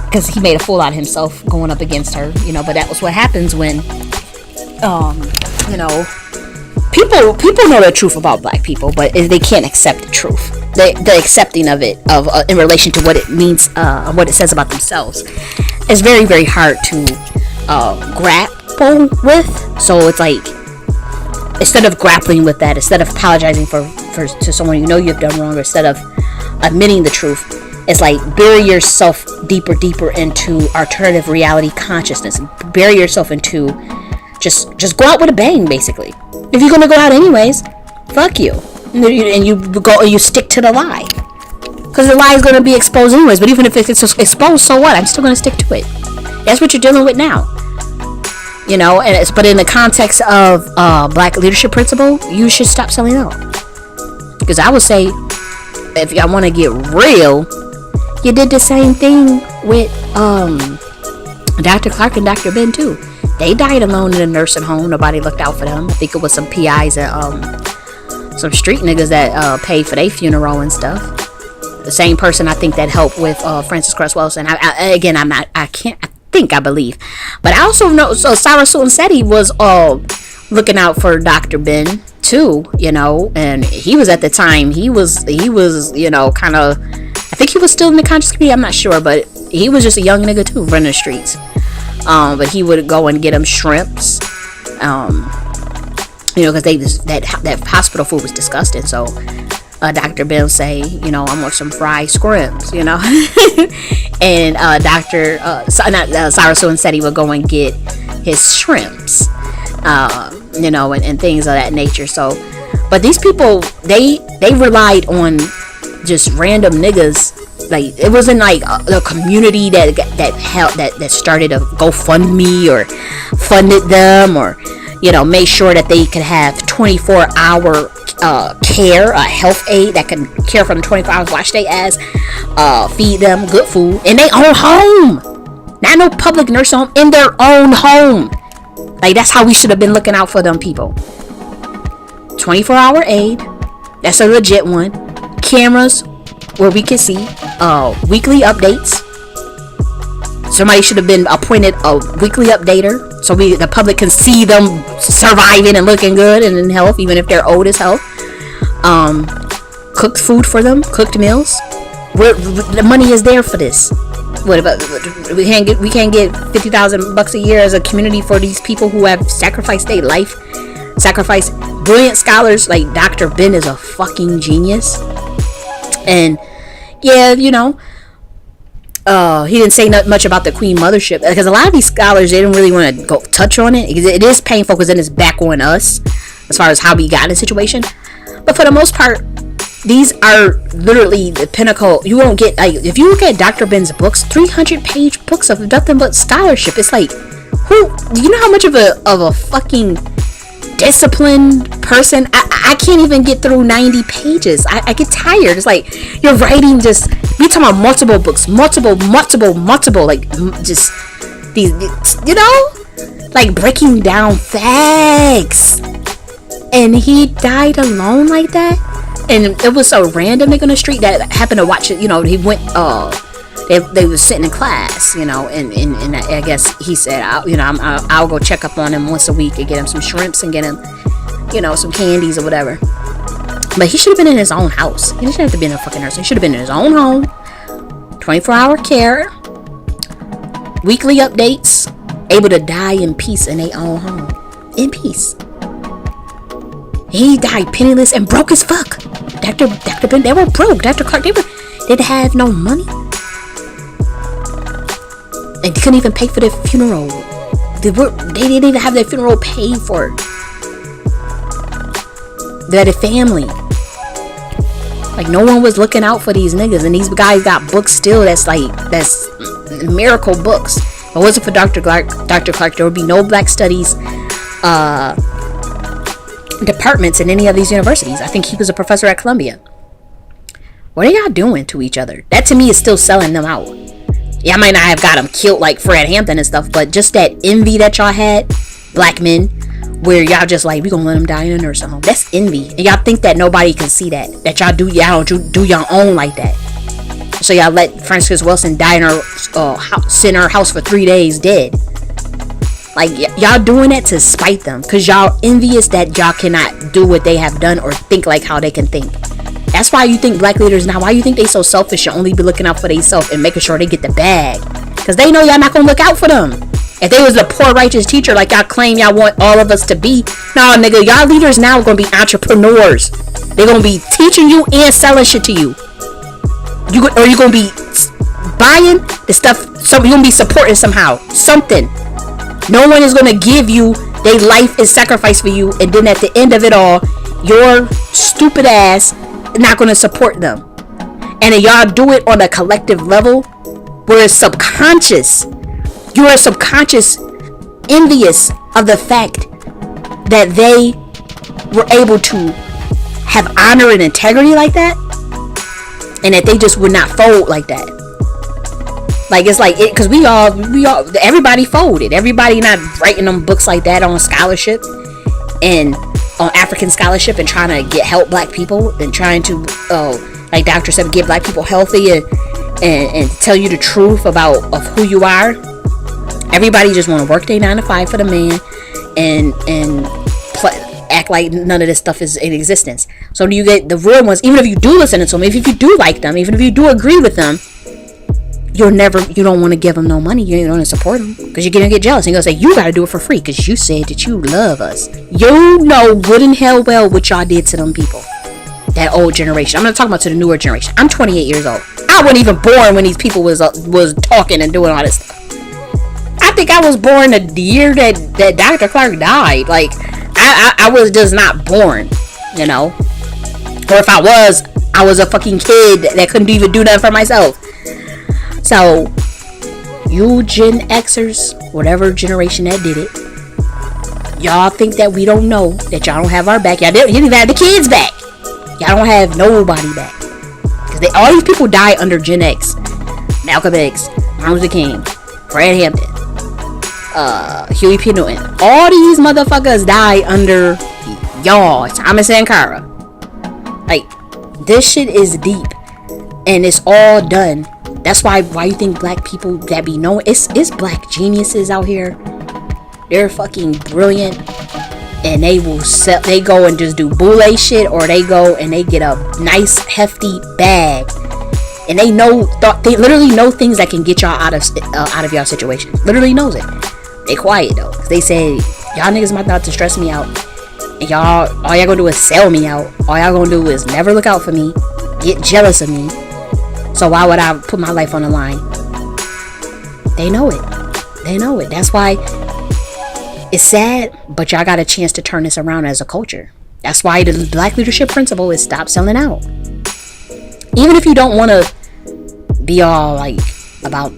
because he made a fool out of himself going up against her, you know. But that was what happens when, you know, people know the truth about black people, but they can't accept the truth. The accepting of it, in relation to what it means, what it says about themselves, is very, very hard to grapple with. So it's like, instead of grappling with that, instead of apologizing to someone you know you've done wrong, or instead of admitting the truth, it's like, bury yourself deeper into alternative reality consciousness. Bury yourself into just go out with a bang, basically. If you're gonna go out anyways, fuck you. And you go and you stick to the lie, because the lie is going to be exposed anyways. But even if it's exposed, so what? I'm still going to stick to it. That's what you're dealing with now, you know. But in the context of black leadership principle, you should stop selling out. Because I would say, if y'all want to get real, you did the same thing with Dr. Clark and Dr. Ben too. They died alone in a nursing home. Nobody looked out for them. I think it was some PIs and some street niggas that paid for their funeral and stuff. The same person, I think, that helped with Francis Cress Welsing. I believe. But I also know, so Cyrus Seti was looking out for Dr. Ben too, you know, and he was, at the time, he was, you know, kind of, I think he was still in the conscious community, I'm not sure, but he was just a young nigga too, running the streets. But he would go and get him shrimps, you know, because that hospital food was disgusting. So Dr. Ben say, you know, I want some fried scrims, you know. And Cyrus said he would go and get his shrimps, you know, and things of that nature. So, but these people, they relied on just random niggas. Like, it wasn't like a community that started a GoFundMe or funded them, or, you know, made sure that they could have 24-hour care, a health aide that can care for them 24 hours, wash their ass, feed them good food in their own home. Not no public nursing home, in their own home. Like, that's how we should have been looking out for them people. 24-hour aid, that's a legit one. Cameras where we can see weekly updates. Somebody should have been appointed a weekly updater, so the public can see them surviving and looking good and in health, even if they're old as hell. Cooked food for them, cooked meals. The money is there for this. What about, we can't get $50,000 a year as a community for these people who have sacrificed their life, sacrificed brilliant scholars. Like, Dr. Ben is a fucking genius. And yeah, you know, He didn't say not much about the Queen Mothership, because a lot of these scholars, they didn't really want to go touch on it. It is painful because then it's back on us as far as how we got in the situation. But for the most part, these are literally the pinnacle. You won't get, like, if you look at Dr. Ben's books, 300-page books of nothing but scholarship. It's like, do you know how much of a fucking disciplined person? I can't even get through 90 pages. I get tired. It's like you're writing just, you're talking about multiple books, multiple, like just these, you know, like breaking down facts. And he died alone like that. And it was so random nigga on the street that happened to watch it. You know, he went, they was sitting in class, you know, and I guess he said, I'll go check up on him once a week and get him some shrimps and get him, you know, some candies or whatever. But he should have been in his own house. He didn't have to be in a fucking nursing. He should have been in his own home, 24-hour care, weekly updates, able to die in peace in their own home, in peace. He died penniless and broke as fuck. Dr. Ben, they were broke. Dr. Clark, they didn't have no money. And they couldn't even pay for their funeral. They didn't even have their funeral paid for. They had a family. Like, no one was looking out for these niggas. And these guys got books still that's miracle books. If it wasn't for Dr. Clark, there would be no Black Studies departments in any of these universities. I think he was a professor at Columbia. What are y'all doing to each other? That to me is still selling them out. Yeah, I might not have got him killed like Fred Hampton and stuff, but just that envy that y'all had, Black men, where y'all just like, we gonna let him die in a nursing home. That's envy. And y'all think that nobody can see that y'all don't do your own like that. So y'all let Frances Wilson die in her sit in her house for 3 days dead. Like, y'all doing that to spite them, because y'all envious that y'all cannot do what they have done or think like how they can think. That's why you think Black leaders now, why you think they so selfish and only be looking out for themselves and making sure they get the bag, because they know y'all not gonna look out for them. If they was a poor righteous teacher like y'all claim y'all want all of us to be, nah nigga, y'all leaders now are gonna be entrepreneurs. They're gonna be teaching you and selling shit to you. You're gonna be buying the stuff, you're gonna be supporting somehow something. No one is going to give you their life is sacrifice for you, and then at the end of it all, your stupid ass not going to support them. And y'all do it on a collective level where it's subconscious. You are subconscious envious of the fact that they were able to have honor and integrity like that, and that they just would not fold like that. Like, it's like, because we all, everybody folded. Everybody not writing them books like that on scholarship and on African scholarship and trying to help Black people and trying to, like Dr. said, get Black people healthy and tell you the truth of who you are. Everybody just want to work their 9 to 5 for the man and act like none of this stuff is in existence. So do you get the real ones? Even if you do listen to them, if you do like them, even if you do agree with them, you don't want to give them no money. You don't want to support them because you're going to get jealous. And you're going to say, you got to do it for free because you said that you love us. You know good and hell well what y'all did to them people. That old generation. I'm not talking about to the newer generation. I'm 28 years old. I wasn't even born when these people was talking and doing all this stuff. I think I was born the year that Dr. Clark died. Like, I was just not born, you know. Or if I was a fucking kid that couldn't even do that for myself. So, you Gen Xers, whatever generation that did it, y'all think that we don't know, that y'all don't have our back. You didn't even have the kids back. Y'all don't have nobody back. Because all these people die under Gen X. Malcolm X, Martin Luther King, Fred Hampton, Huey P. Newton. All these motherfuckers die under y'all, Thomas Sankara. Like, this shit is deep. And it's all done. That's why you think Black people that be known, it's Black geniuses out here. They're fucking brilliant, and they go and just do boule shit, or they go and they get a nice hefty bag, and they literally know things that can get y'all out of y'all situation. Literally knows it. They quiet though, cause they say y'all niggas might not to stress me out, and all y'all gonna do is sell me out. All y'all gonna do is never look out for me, get jealous of me. So why would I put my life on the line They know it. They know it. That's why it's sad, but y'all got a chance to turn this around as a culture. That's why the Black leadership principle is stop selling out. Even if you don't want to be all like about,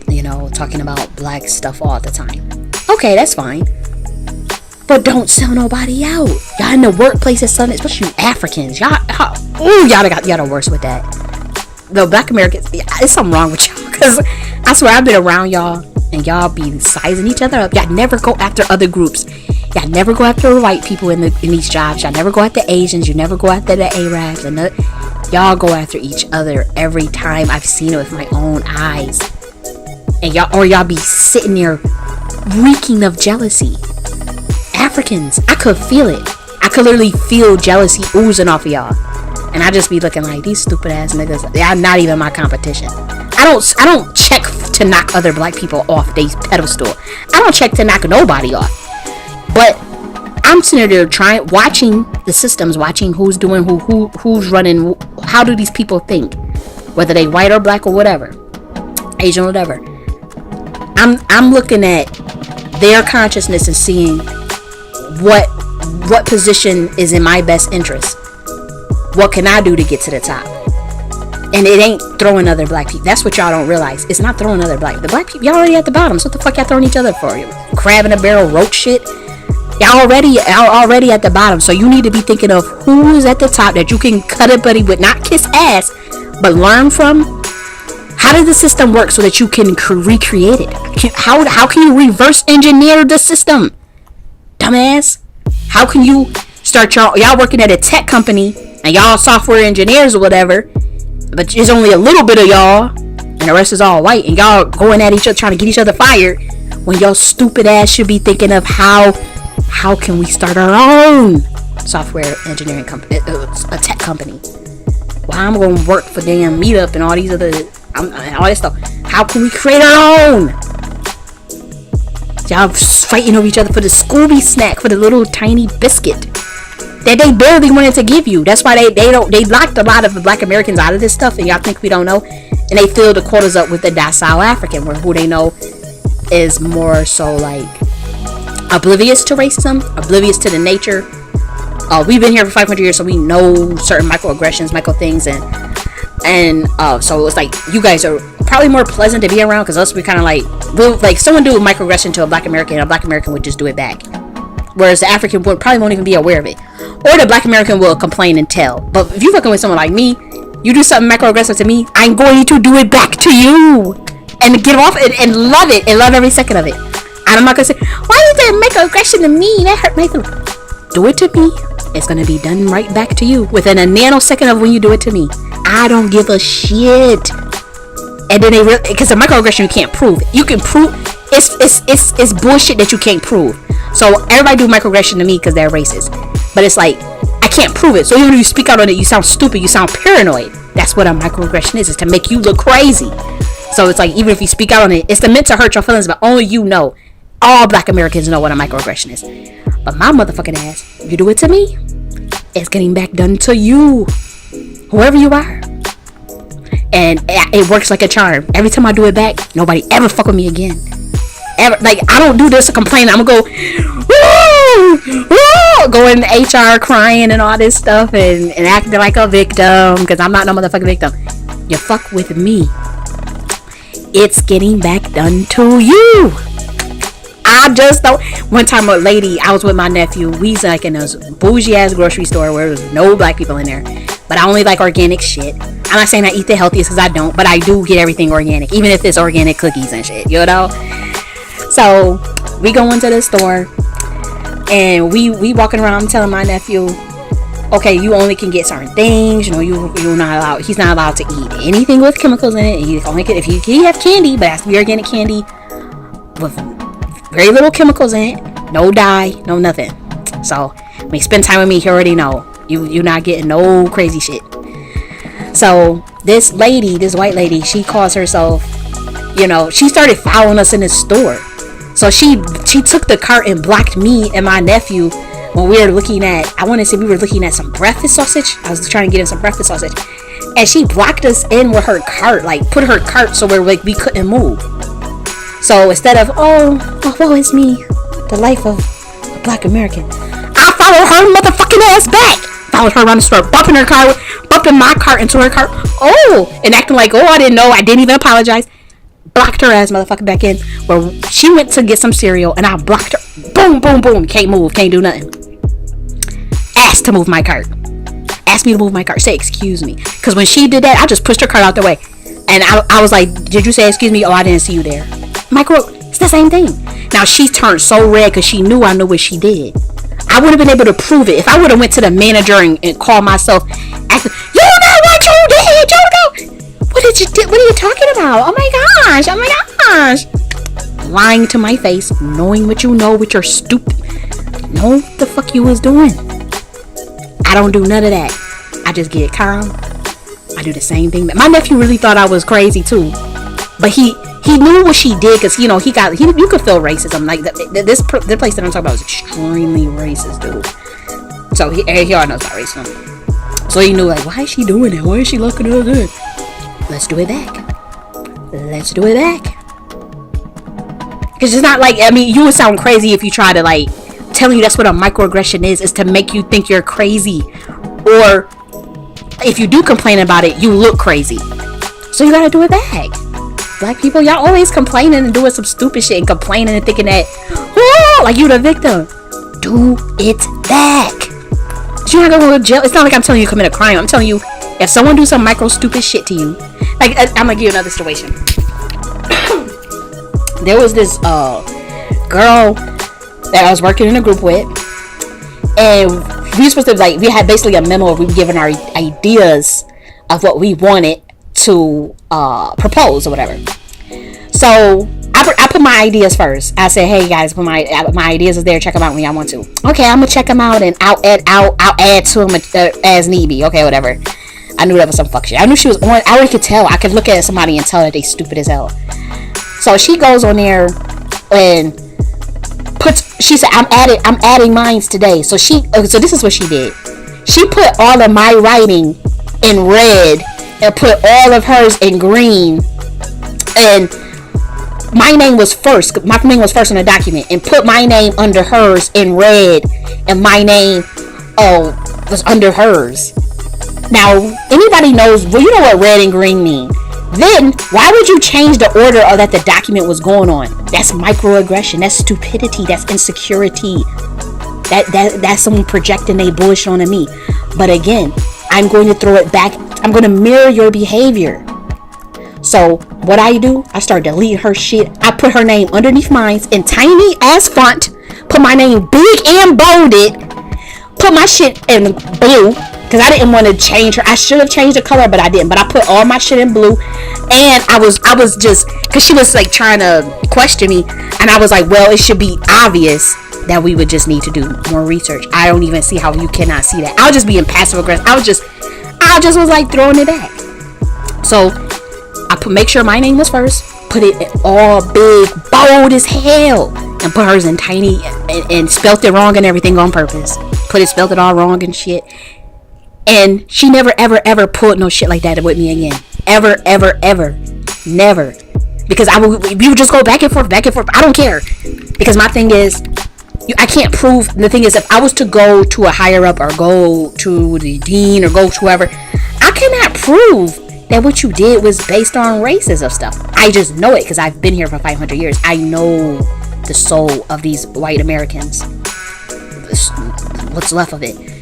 talking about Black stuff all the time. Okay, that's fine. But don't sell nobody out. Y'all in the workplace or something, especially you Africans. Y'all got the worst with that. The Black Americans, there's something wrong with y'all. Because I swear I've been around y'all and y'all be sizing each other up. Y'all never go after other groups. Y'all never go after white people in these jobs. Y'all never go after Asians. You never go after the Arabs. And y'all go after each other every time. I've seen it with my own eyes. And y'all be sitting there reeking of jealousy. Africans, I could feel it. I could literally feel jealousy oozing off of y'all. And I just be looking like, these stupid ass niggas, they are not even my competition. I don't check to knock other Black people off their pedestal. I don't check to knock nobody off. But I'm sitting there watching the systems, watching who's doing who's running, how do these people think, whether they white or Black or whatever, Asian or whatever. I'm looking at their consciousness and seeing what position is in my best interest. What can I do to get to the top? And it ain't throwing other Black people. That's what y'all don't realize. It's not throwing other the Black people. Y'all already at the bottom. So what the fuck y'all throwing each other for? Crab in a barrel, roach shit. Y'all already at the bottom. So you need to be thinking of who is at the top that you can cut a buddy with, not kiss ass, but learn from. How does the system work so that you can recreate it? How can you reverse engineer the system? Dumbass. How can you start y'all working at a tech company and y'all software engineers or whatever, but there's only a little bit of y'all and the rest is all white, and y'all going at each other trying to get each other fired when y'all stupid ass should be thinking of how can we start our own software engineering company, a tech company. Why I'm going to work for damn Meetup and all these other all this stuff. How can we create our own? Y'all fighting over each other for the Scooby snack, for the little tiny biscuit that they barely wanted to give you. That's why they locked a lot of the Black Americans out of this stuff, and y'all think we don't know. And they fill the quotas up with the docile African, who they know is more so like oblivious to racism, oblivious to the nature. We've been here for 500 years, so we know certain microaggressions, micro things, and so it's like you guys are probably more pleasant to be around, because us, we kind of like someone do a microaggression to a Black American, and a Black American would just do it back, whereas the African probably won't even be aware of it, or the Black American will complain and tell. But if you're fucking with someone like me, you do something microaggressive to me, I'm going to do it back to you and get off it and love it and love every second of it. And I'm not gonna say, why is there microaggression to me? That hurt my feelings. Do it to me, it's gonna be done right back to you within a nanosecond of when you do it to me. I don't give a shit. And then because the microaggression you can't prove. You can prove it's bullshit that you can't prove. So everybody do microaggression to me because they're racist, but it's like I can't prove it. So even if you speak out on it, you sound stupid, you sound paranoid. That's what a microaggression is to make you look crazy. So it's like even if you speak out on it, it's meant to hurt your feelings, but only you know. All Black Americans know what a microaggression is. But my motherfucking ass, you do it to me, it's getting back done to you, whoever you are. And it works like a charm. Every time I do it back, nobody ever fuck with me again. Ever. Like, I don't do this to complain. I'm gonna go, woo, woo, go in HR crying and all this stuff and acting like a victim, because I'm not no motherfucking victim. You fuck with me, it's getting back done to you. I just don't. One time a lady, I was with my nephew, we's like in this bougie ass grocery store where there's no Black people in there, but I only like organic shit. I'm not saying I eat the healthiest because I don't, but I do get everything organic, even if it's organic cookies and shit, you know. So we go into the store and we walking around. I'm telling my nephew, okay, you only can get certain things, you know, you're not allowed, he's not allowed to eat anything with chemicals in it. He only can, if he have candy, but it has to be organic candy with very little chemicals in it, no dye, no nothing. So when you spend time with me, you already know you're not getting no crazy shit. So this white lady, she calls herself, you know, she started following us in the store. So she took the cart and blocked me and my nephew when we were looking at, I want to say we were looking at some breakfast sausage. I was trying to get him some breakfast sausage, and she blocked us in with her cart, like put her cart so we couldn't move. So instead of, oh, woe is me, the life of a Black American, I followed her motherfucking ass back. Followed her around the store, bumping my car into her car. Oh, and acting like, I didn't know. I didn't even apologize. Blocked her ass motherfucker back in. Where she went to get some cereal, and I blocked her. Boom, boom, boom. Can't move. Can't do nothing. Asked to move my cart. Asked me to move my cart. Say excuse me. Because when she did that, I just pushed her cart out the way. And I was like, did you say excuse me? Oh, I didn't see you there. It's the same thing. Now she turned so red because she knew I knew what she did. I would have been able to prove it if I would have went to the manager and called myself, asking, you know what you did, you know. What did you do? What are you talking about? Oh my gosh. Lying to my face, knowing what you know with your stupid, know what the fuck you was doing. I don't do none of that. I just get calm. I do the same thing. My nephew really thought I was crazy too, but he knew what she did because you could feel racism. Like the place that I'm talking about is extremely racist, dude. So he already knows about racism. So he knew, like, why is she doing it? Why is she looking at it? Let's do it back. Because it's not like, you would sound crazy if you try to, like, telling you that's what a microaggression is to make you think you're crazy. Or if you do complain about it, you look crazy. So you gotta do it back. Black people, y'all always complaining and doing some stupid shit and complaining and thinking that, like you the victim. Do it back. You're not gonna go to jail. It's not like I'm telling you to commit a crime. I'm telling you, if someone do some micro stupid shit to you, like, I'm gonna give you another situation. There was this girl that I was working in a group with, and we were supposed to, like, we had basically a memo of we were giving our ideas of what we wanted to propose or whatever. So I put my ideas first. I said, hey guys, put my ideas is there, check them out when y'all want to. Okay, I'm gonna check them out and I'll add to them as need be. Okay, whatever. I knew that was some fuck shit. I knew she was on. I already could tell. I could look at somebody and tell that they stupid as hell. So she goes on there and she said, I'm adding mines today. So this is what she did. She put all of my writing in red and put all of hers in green, and my name was first. My name was first in the document, and put my name under hers in red, and my name was under hers. Now, anybody knows, well, you know what red and green mean. Then, why would you change the order of that the document was going on? That's microaggression. That's stupidity. That's insecurity. That's someone projecting their bullshit onto me. But again, I'm going to throw it back. I'm going to mirror your behavior. So, what I do, I start deleting her shit. I put her name underneath mine in tiny ass font. Put my name big and bolded. Put my shit in blue. Because I didn't want to change her. I should have changed the color, but I didn't. But I put all my shit in blue. And I was just, because she was like trying to question me. And I was like, well, it should be obvious that we would just need to do more research. I don't even see how you cannot see that. I was just being passive aggressive. I just was like throwing it back. So I make sure my name was first. Put it all big, bold as hell. And put hers in tiny and spelt it wrong and everything on purpose. Spelt it all wrong and shit. And she never, ever, ever pulled no shit like that with me again. Ever, ever, ever. Never. Because we would just go back and forth. I don't care. Because my thing is, I can't prove. The thing is, if I was to go to a higher up or go to the dean or go to whoever, I cannot prove that what you did was based on racism stuff. I just know it because I've been here for 500 years. I know the soul of these white Americans. What's left of it.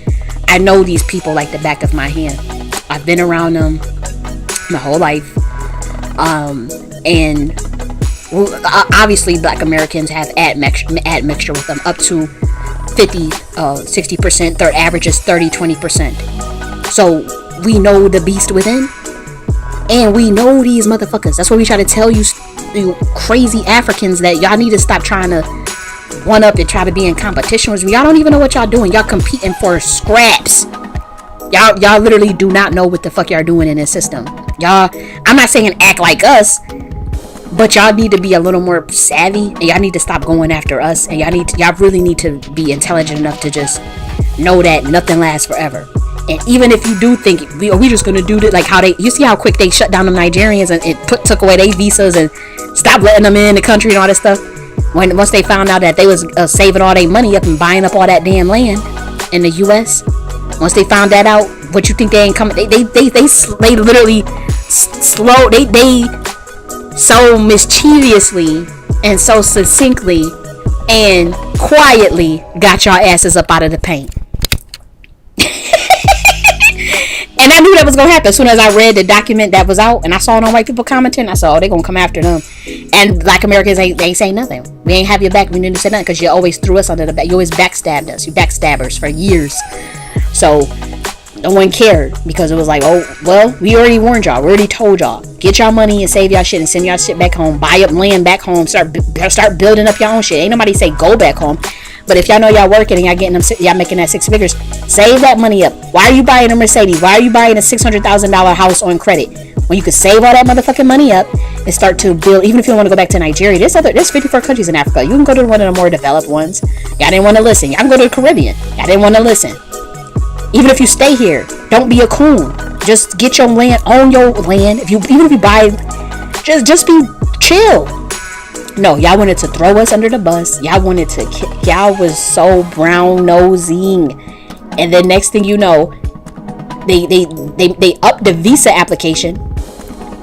I know these people like the back of my hand. I've been around them my whole life. And obviously Black Americans have admixture with them up to 50, 60%. Their average is 30, 20%. So we know the beast within. And we know these motherfuckers. That's what we try to tell you crazy Africans, that y'all need to stop trying to one up and try to be in competition with me. Y'all don't even know what y'all doing. Y'all competing for scraps. Y'all literally do not know what the fuck y'all doing in this system. Y'all, I'm not saying act like us, but y'all need to be a little more savvy, and y'all need to stop going after us, and y'all really need to be intelligent enough to just know that nothing lasts forever. And even if you do think we just gonna do this, like how you see how quick they shut down the Nigerians and it took away their visas and stopped letting them in the country and all that stuff. Once they found out that they was saving all their money up and buying up all that damn land in the U.S. Once they found that out, what you think they ain't coming? They literally slow. They so mischievously and so succinctly and quietly got y'all asses up out of the paint. And I knew that was going to happen as soon as I read the document that was out and I saw it on white people commenting. I saw, oh, they're going to come after them. And Black Americans, they ain't say nothing. We ain't have your back. We didn't say nothing because you always threw us under the back. You always backstabbed us. You backstabbers for years. So no one cared because it was like, oh, well, we already warned y'all. We already told y'all. Get y'all money and save y'all shit and send y'all shit back home. Buy up land back home. Start building up your own shit. Ain't nobody say go back home. But if y'all know y'all working and y'all making that 6 figures, save that money up. Why are you buying a Mercedes? Why are you buying a $600,000 house on credit when you could save all that motherfucking money up and start to build? Even if you don't want to go back to Nigeria, there's 54 countries in Africa. You can go to one of the more developed ones. Y'all didn't want to listen. Y'all can go to the Caribbean. Y'all didn't want to listen. Even if you stay here, don't be a coon. Just get your land, own your land. Even if you buy, just be chill. No, y'all wanted to throw us under the bus. Y'all was so brown nosing. And then next thing you know, they upped the visa application.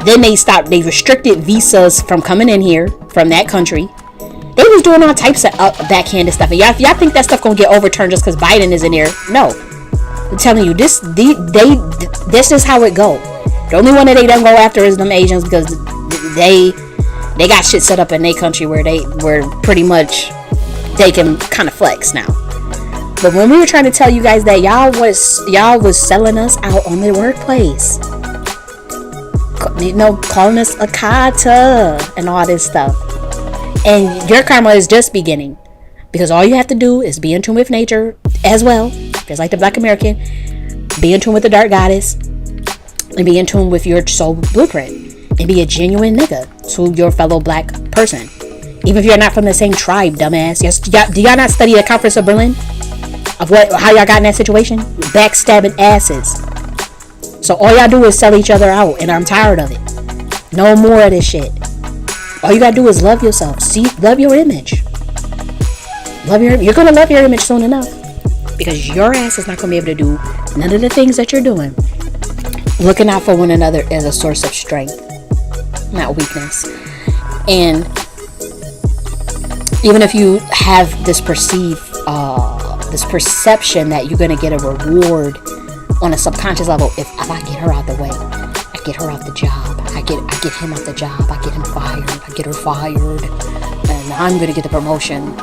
Then they restricted visas from coming in here from that country. They was doing all types of backhanded stuff. And y'all think that stuff gonna get overturned just because Biden is in there? No. I'm telling you, this is how it go. The only one that they don't go after is them Asians because they got shit set up in their country where pretty much they can kind of flex now. But when we were trying to tell you guys that y'all was selling us out on the workplace, calling us a kata and all this stuff, and your karma is just beginning because all you have to do is be in tune with nature as well, just like the Black American, be in tune with the dark goddess, and be in tune with your soul blueprint. And be a genuine nigga to your fellow black person. Even if you're not from the same tribe, dumbass. Yes, do y'all not study the Conference of Berlin? Of how y'all got in that situation? Backstabbing asses. So all y'all do is sell each other out. And I'm tired of it. No more of this shit. All you gotta do is love yourself. Love your image. You're gonna love your image soon enough. Because your ass is not gonna be able to do none of the things that you're doing. Looking out for one another is a source of strength, not weakness. And even if you have this perception that you're going to get a reward on a subconscious level, if I get her out the way, I get her out the job, I get him out the job, I get him fired, I get her fired, and I'm going to get the promotion.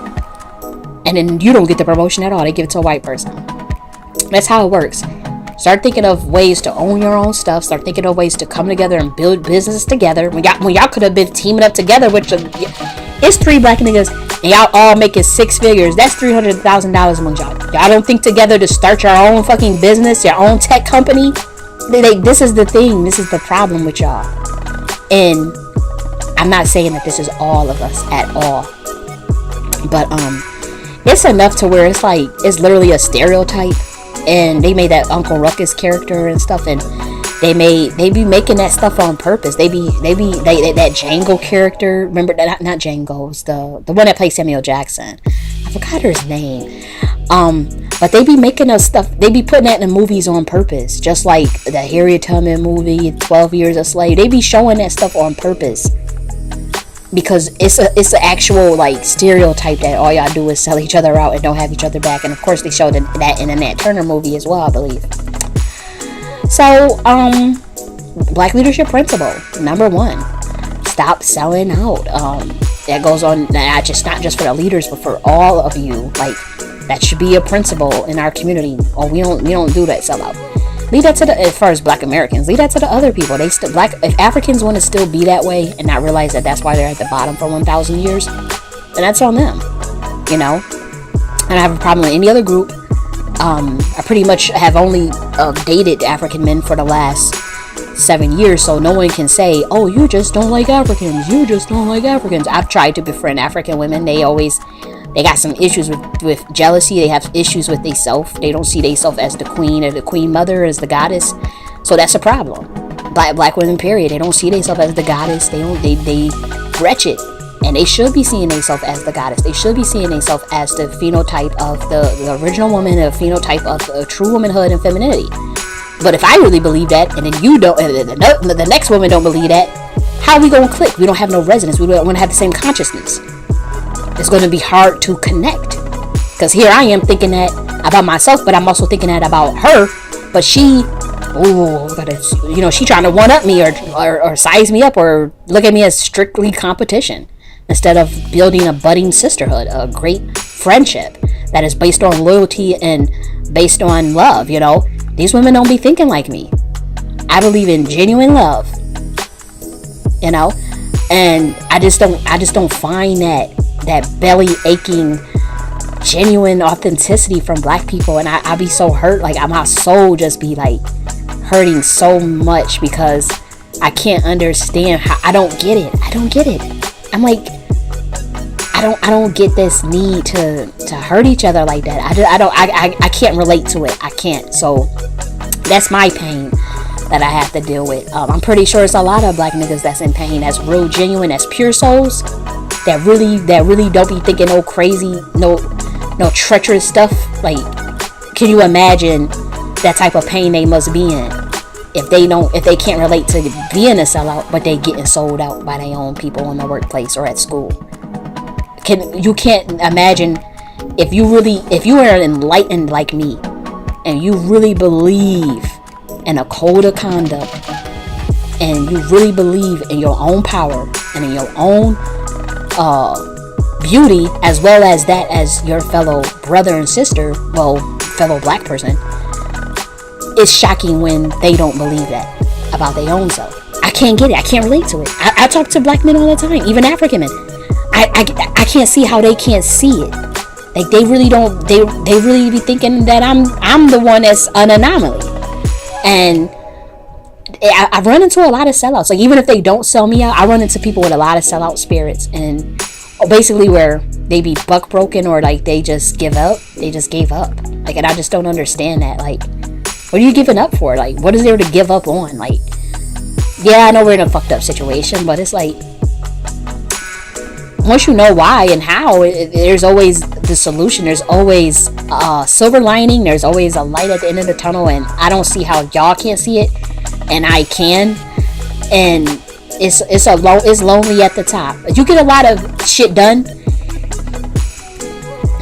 And then you don't get the promotion at all. They give it to a white person. That's how it works. Start thinking of ways to own your own stuff. Start thinking of ways to come together and build businces together. When y'all could have been teaming up together, it's 3 black niggas and y'all all making 6 figures. That's $300,000 among y'all. Y'all don't think together to start your own fucking business, your own tech company. This is the thing. This is the problem with y'all. And I'm not saying that this is all of us at all, but it's enough to where it's literally a stereotype. And they made that Uncle Ruckus character and stuff, and they be making that stuff on purpose. They that Django character. Remember that? Not Django. It's the one that plays Samuel Jackson. I forgot his name. But they be making us stuff. They be putting that in the movies on purpose, just like the Harriet Tubman movie, 12 Years a Slave. They be showing that stuff on purpose. Because it's an actual stereotype that all y'all do is sell each other out and don't have each other back. And of course they showed that in the Nat Turner movie as well, I believe. So Black leadership principle number 1, stop selling out. That goes on not just for the leaders but for all of you. That should be a principle in our community. Or we don't do that sellout. Leave that to as far as Black Americans, leave that to the other people. If Africans want to still be that way and not realize that that's why they're at the bottom for 1,000 years, then that's on them, And I have a problem with any other group. I pretty much have only dated African men for the last 7 years, so no one can say, oh, you just don't like Africans. You just don't like Africans. I've tried to befriend African women. They They got some issues with jealousy. They have issues with themselves. They don't see themselves as the queen or the queen mother, as the goddess. So that's a problem. Black women, period. They don't see themselves as the goddess. They wretched. And they should be seeing themselves as the goddess. They should be seeing themselves as the phenotype of the original woman, the phenotype of true womanhood and femininity. But if I really believe that, and then you don't, and the next woman don't believe that, how are we going to click? We don't have no resonance. We don't have the same consciousness. It's going to be hard to connect. Because here I am thinking that about myself, but I'm also thinking that about her. But she, she trying to one up me or size me up or look at me as strictly competition, instead of building a budding sisterhood, a great friendship that is based on loyalty and based on love. These women don't be thinking like me. I believe in genuine love, and I just don't find that belly aching genuine authenticity from Black people. And I be so hurt, like my soul just be like hurting so much, because I can't understand how. I don't get it. I'm like, I don't get this need to hurt each other like that. I can't relate to it. I can't. So that's my pain that I have to deal with. I'm pretty sure it's a lot of Black niggas that's in pain, that's real genuine, that's pure souls, that really don't be thinking no crazy, no treacherous stuff. Like, can you imagine that type of pain they must be in if they can't relate to being a sellout, but they getting sold out by their own people in the workplace or at school? You can't imagine if you are enlightened like me, and you really believe in a code of conduct, and you really believe in your own power and in your own beauty, as well as that as your fellow brother and sister, fellow Black person, it's shocking when they don't believe that about their own self. I can't get it. I can't relate to it. I talk to Black men all the time, even African men. I can't see how they can't see it. Like, they really don't. They really be thinking that I'm the one that's an anomaly. And I run into a lot of sellouts. Like, even if they don't sell me out, I run into people with a lot of sellout spirits, and basically where they be buck broken, or like they just give up. They just gave up. Like, and I just don't understand that. Like, what are you giving up for? Like, what is there to give up on? Like, yeah, I know we're in a fucked up situation, but it's like, once you know why and how, there's always the solution. There's always a silver lining. There's always a light at the end of the tunnel, and I don't see how y'all can't see it, and I can. And it's lonely at the top. You get a lot of shit done,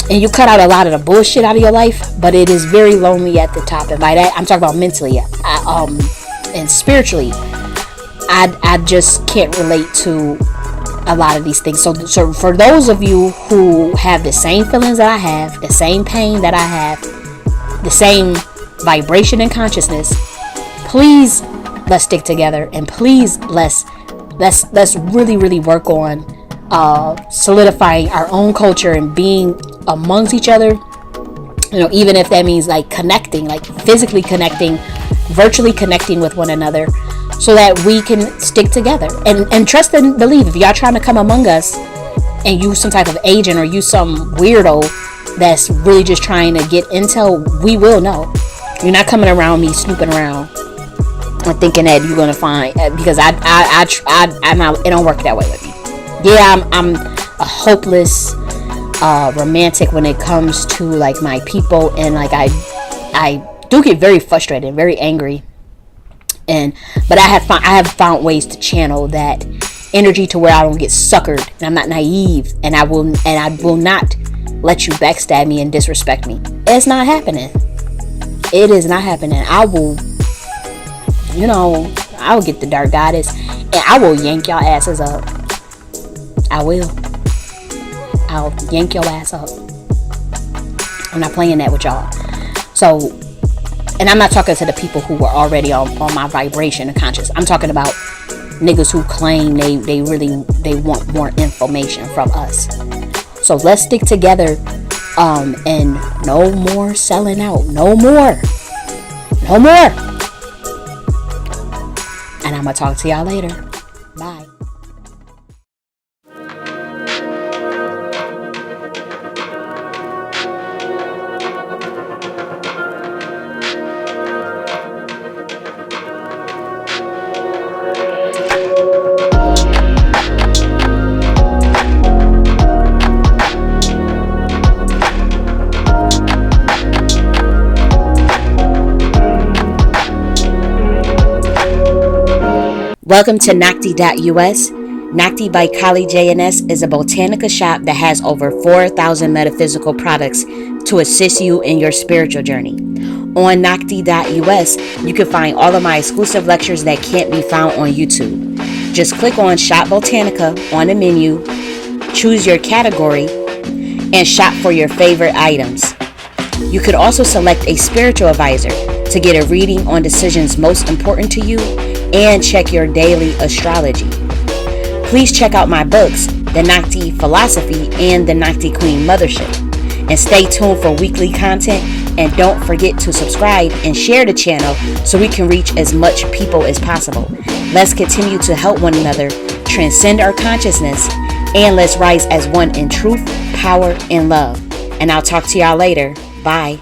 and you cut out a lot of the bullshit out of your life, but it is very lonely at the top. And by that, I'm talking about mentally, and spiritually. I just can't relate to a lot of these things. So for those of you who have the same feelings that I have, the same pain that I have, the same vibration and consciousness, please let's stick together, and please let's really, really work on solidifying our own culture and being amongst each other. Even if that means like connecting, like physically connecting, virtually connecting with one another, so that we can stick together and trust and believe. If y'all trying to come among us and you some type of agent, or you some weirdo that's really just trying to get intel, we will know. You're not coming around me snooping around and thinking that you're gonna find, because I'm not, it don't work that way with me. Yeah, I'm a hopeless romantic when it comes to like my people, and like I do get very frustrated, very angry. But I have found ways to channel that energy to where I don't get suckered, and I'm not naive, and I will not let you backstab me and disrespect me. It's not happening. It is not happening. I will get the dark goddess, and I will yank y'all asses up. I'll yank your ass up. I'm not playing that with y'all. So, and I'm not talking to the people who were already on my vibration and conscious. I'm talking about niggas who claim they want more information from us. So let's stick together, and no more selling out. No more. And I'm gonna talk to y'all later. Bye. Welcome to Nakhti.us. Nakhti by J.N.S is a botanica shop that has over 4,000 metaphysical products to assist you in your spiritual journey. On Nakhti.us, you can find all of my exclusive lectures that can't be found on YouTube. Just click on Shop Botanica on the menu, choose your category, and shop for your favorite items. You could also select a spiritual advisor to get a reading on decisions most important to you and check your daily astrology. Please check out my books, The Nakhti Philosophy and The Nakhti Queen Mothership. And stay tuned for weekly content. And don't forget to subscribe and share the channel so we can reach as much people as possible. Let's continue to help one another, transcend our consciousness, and let's rise as one in truth, power, and love. And I'll talk to y'all later. Bye.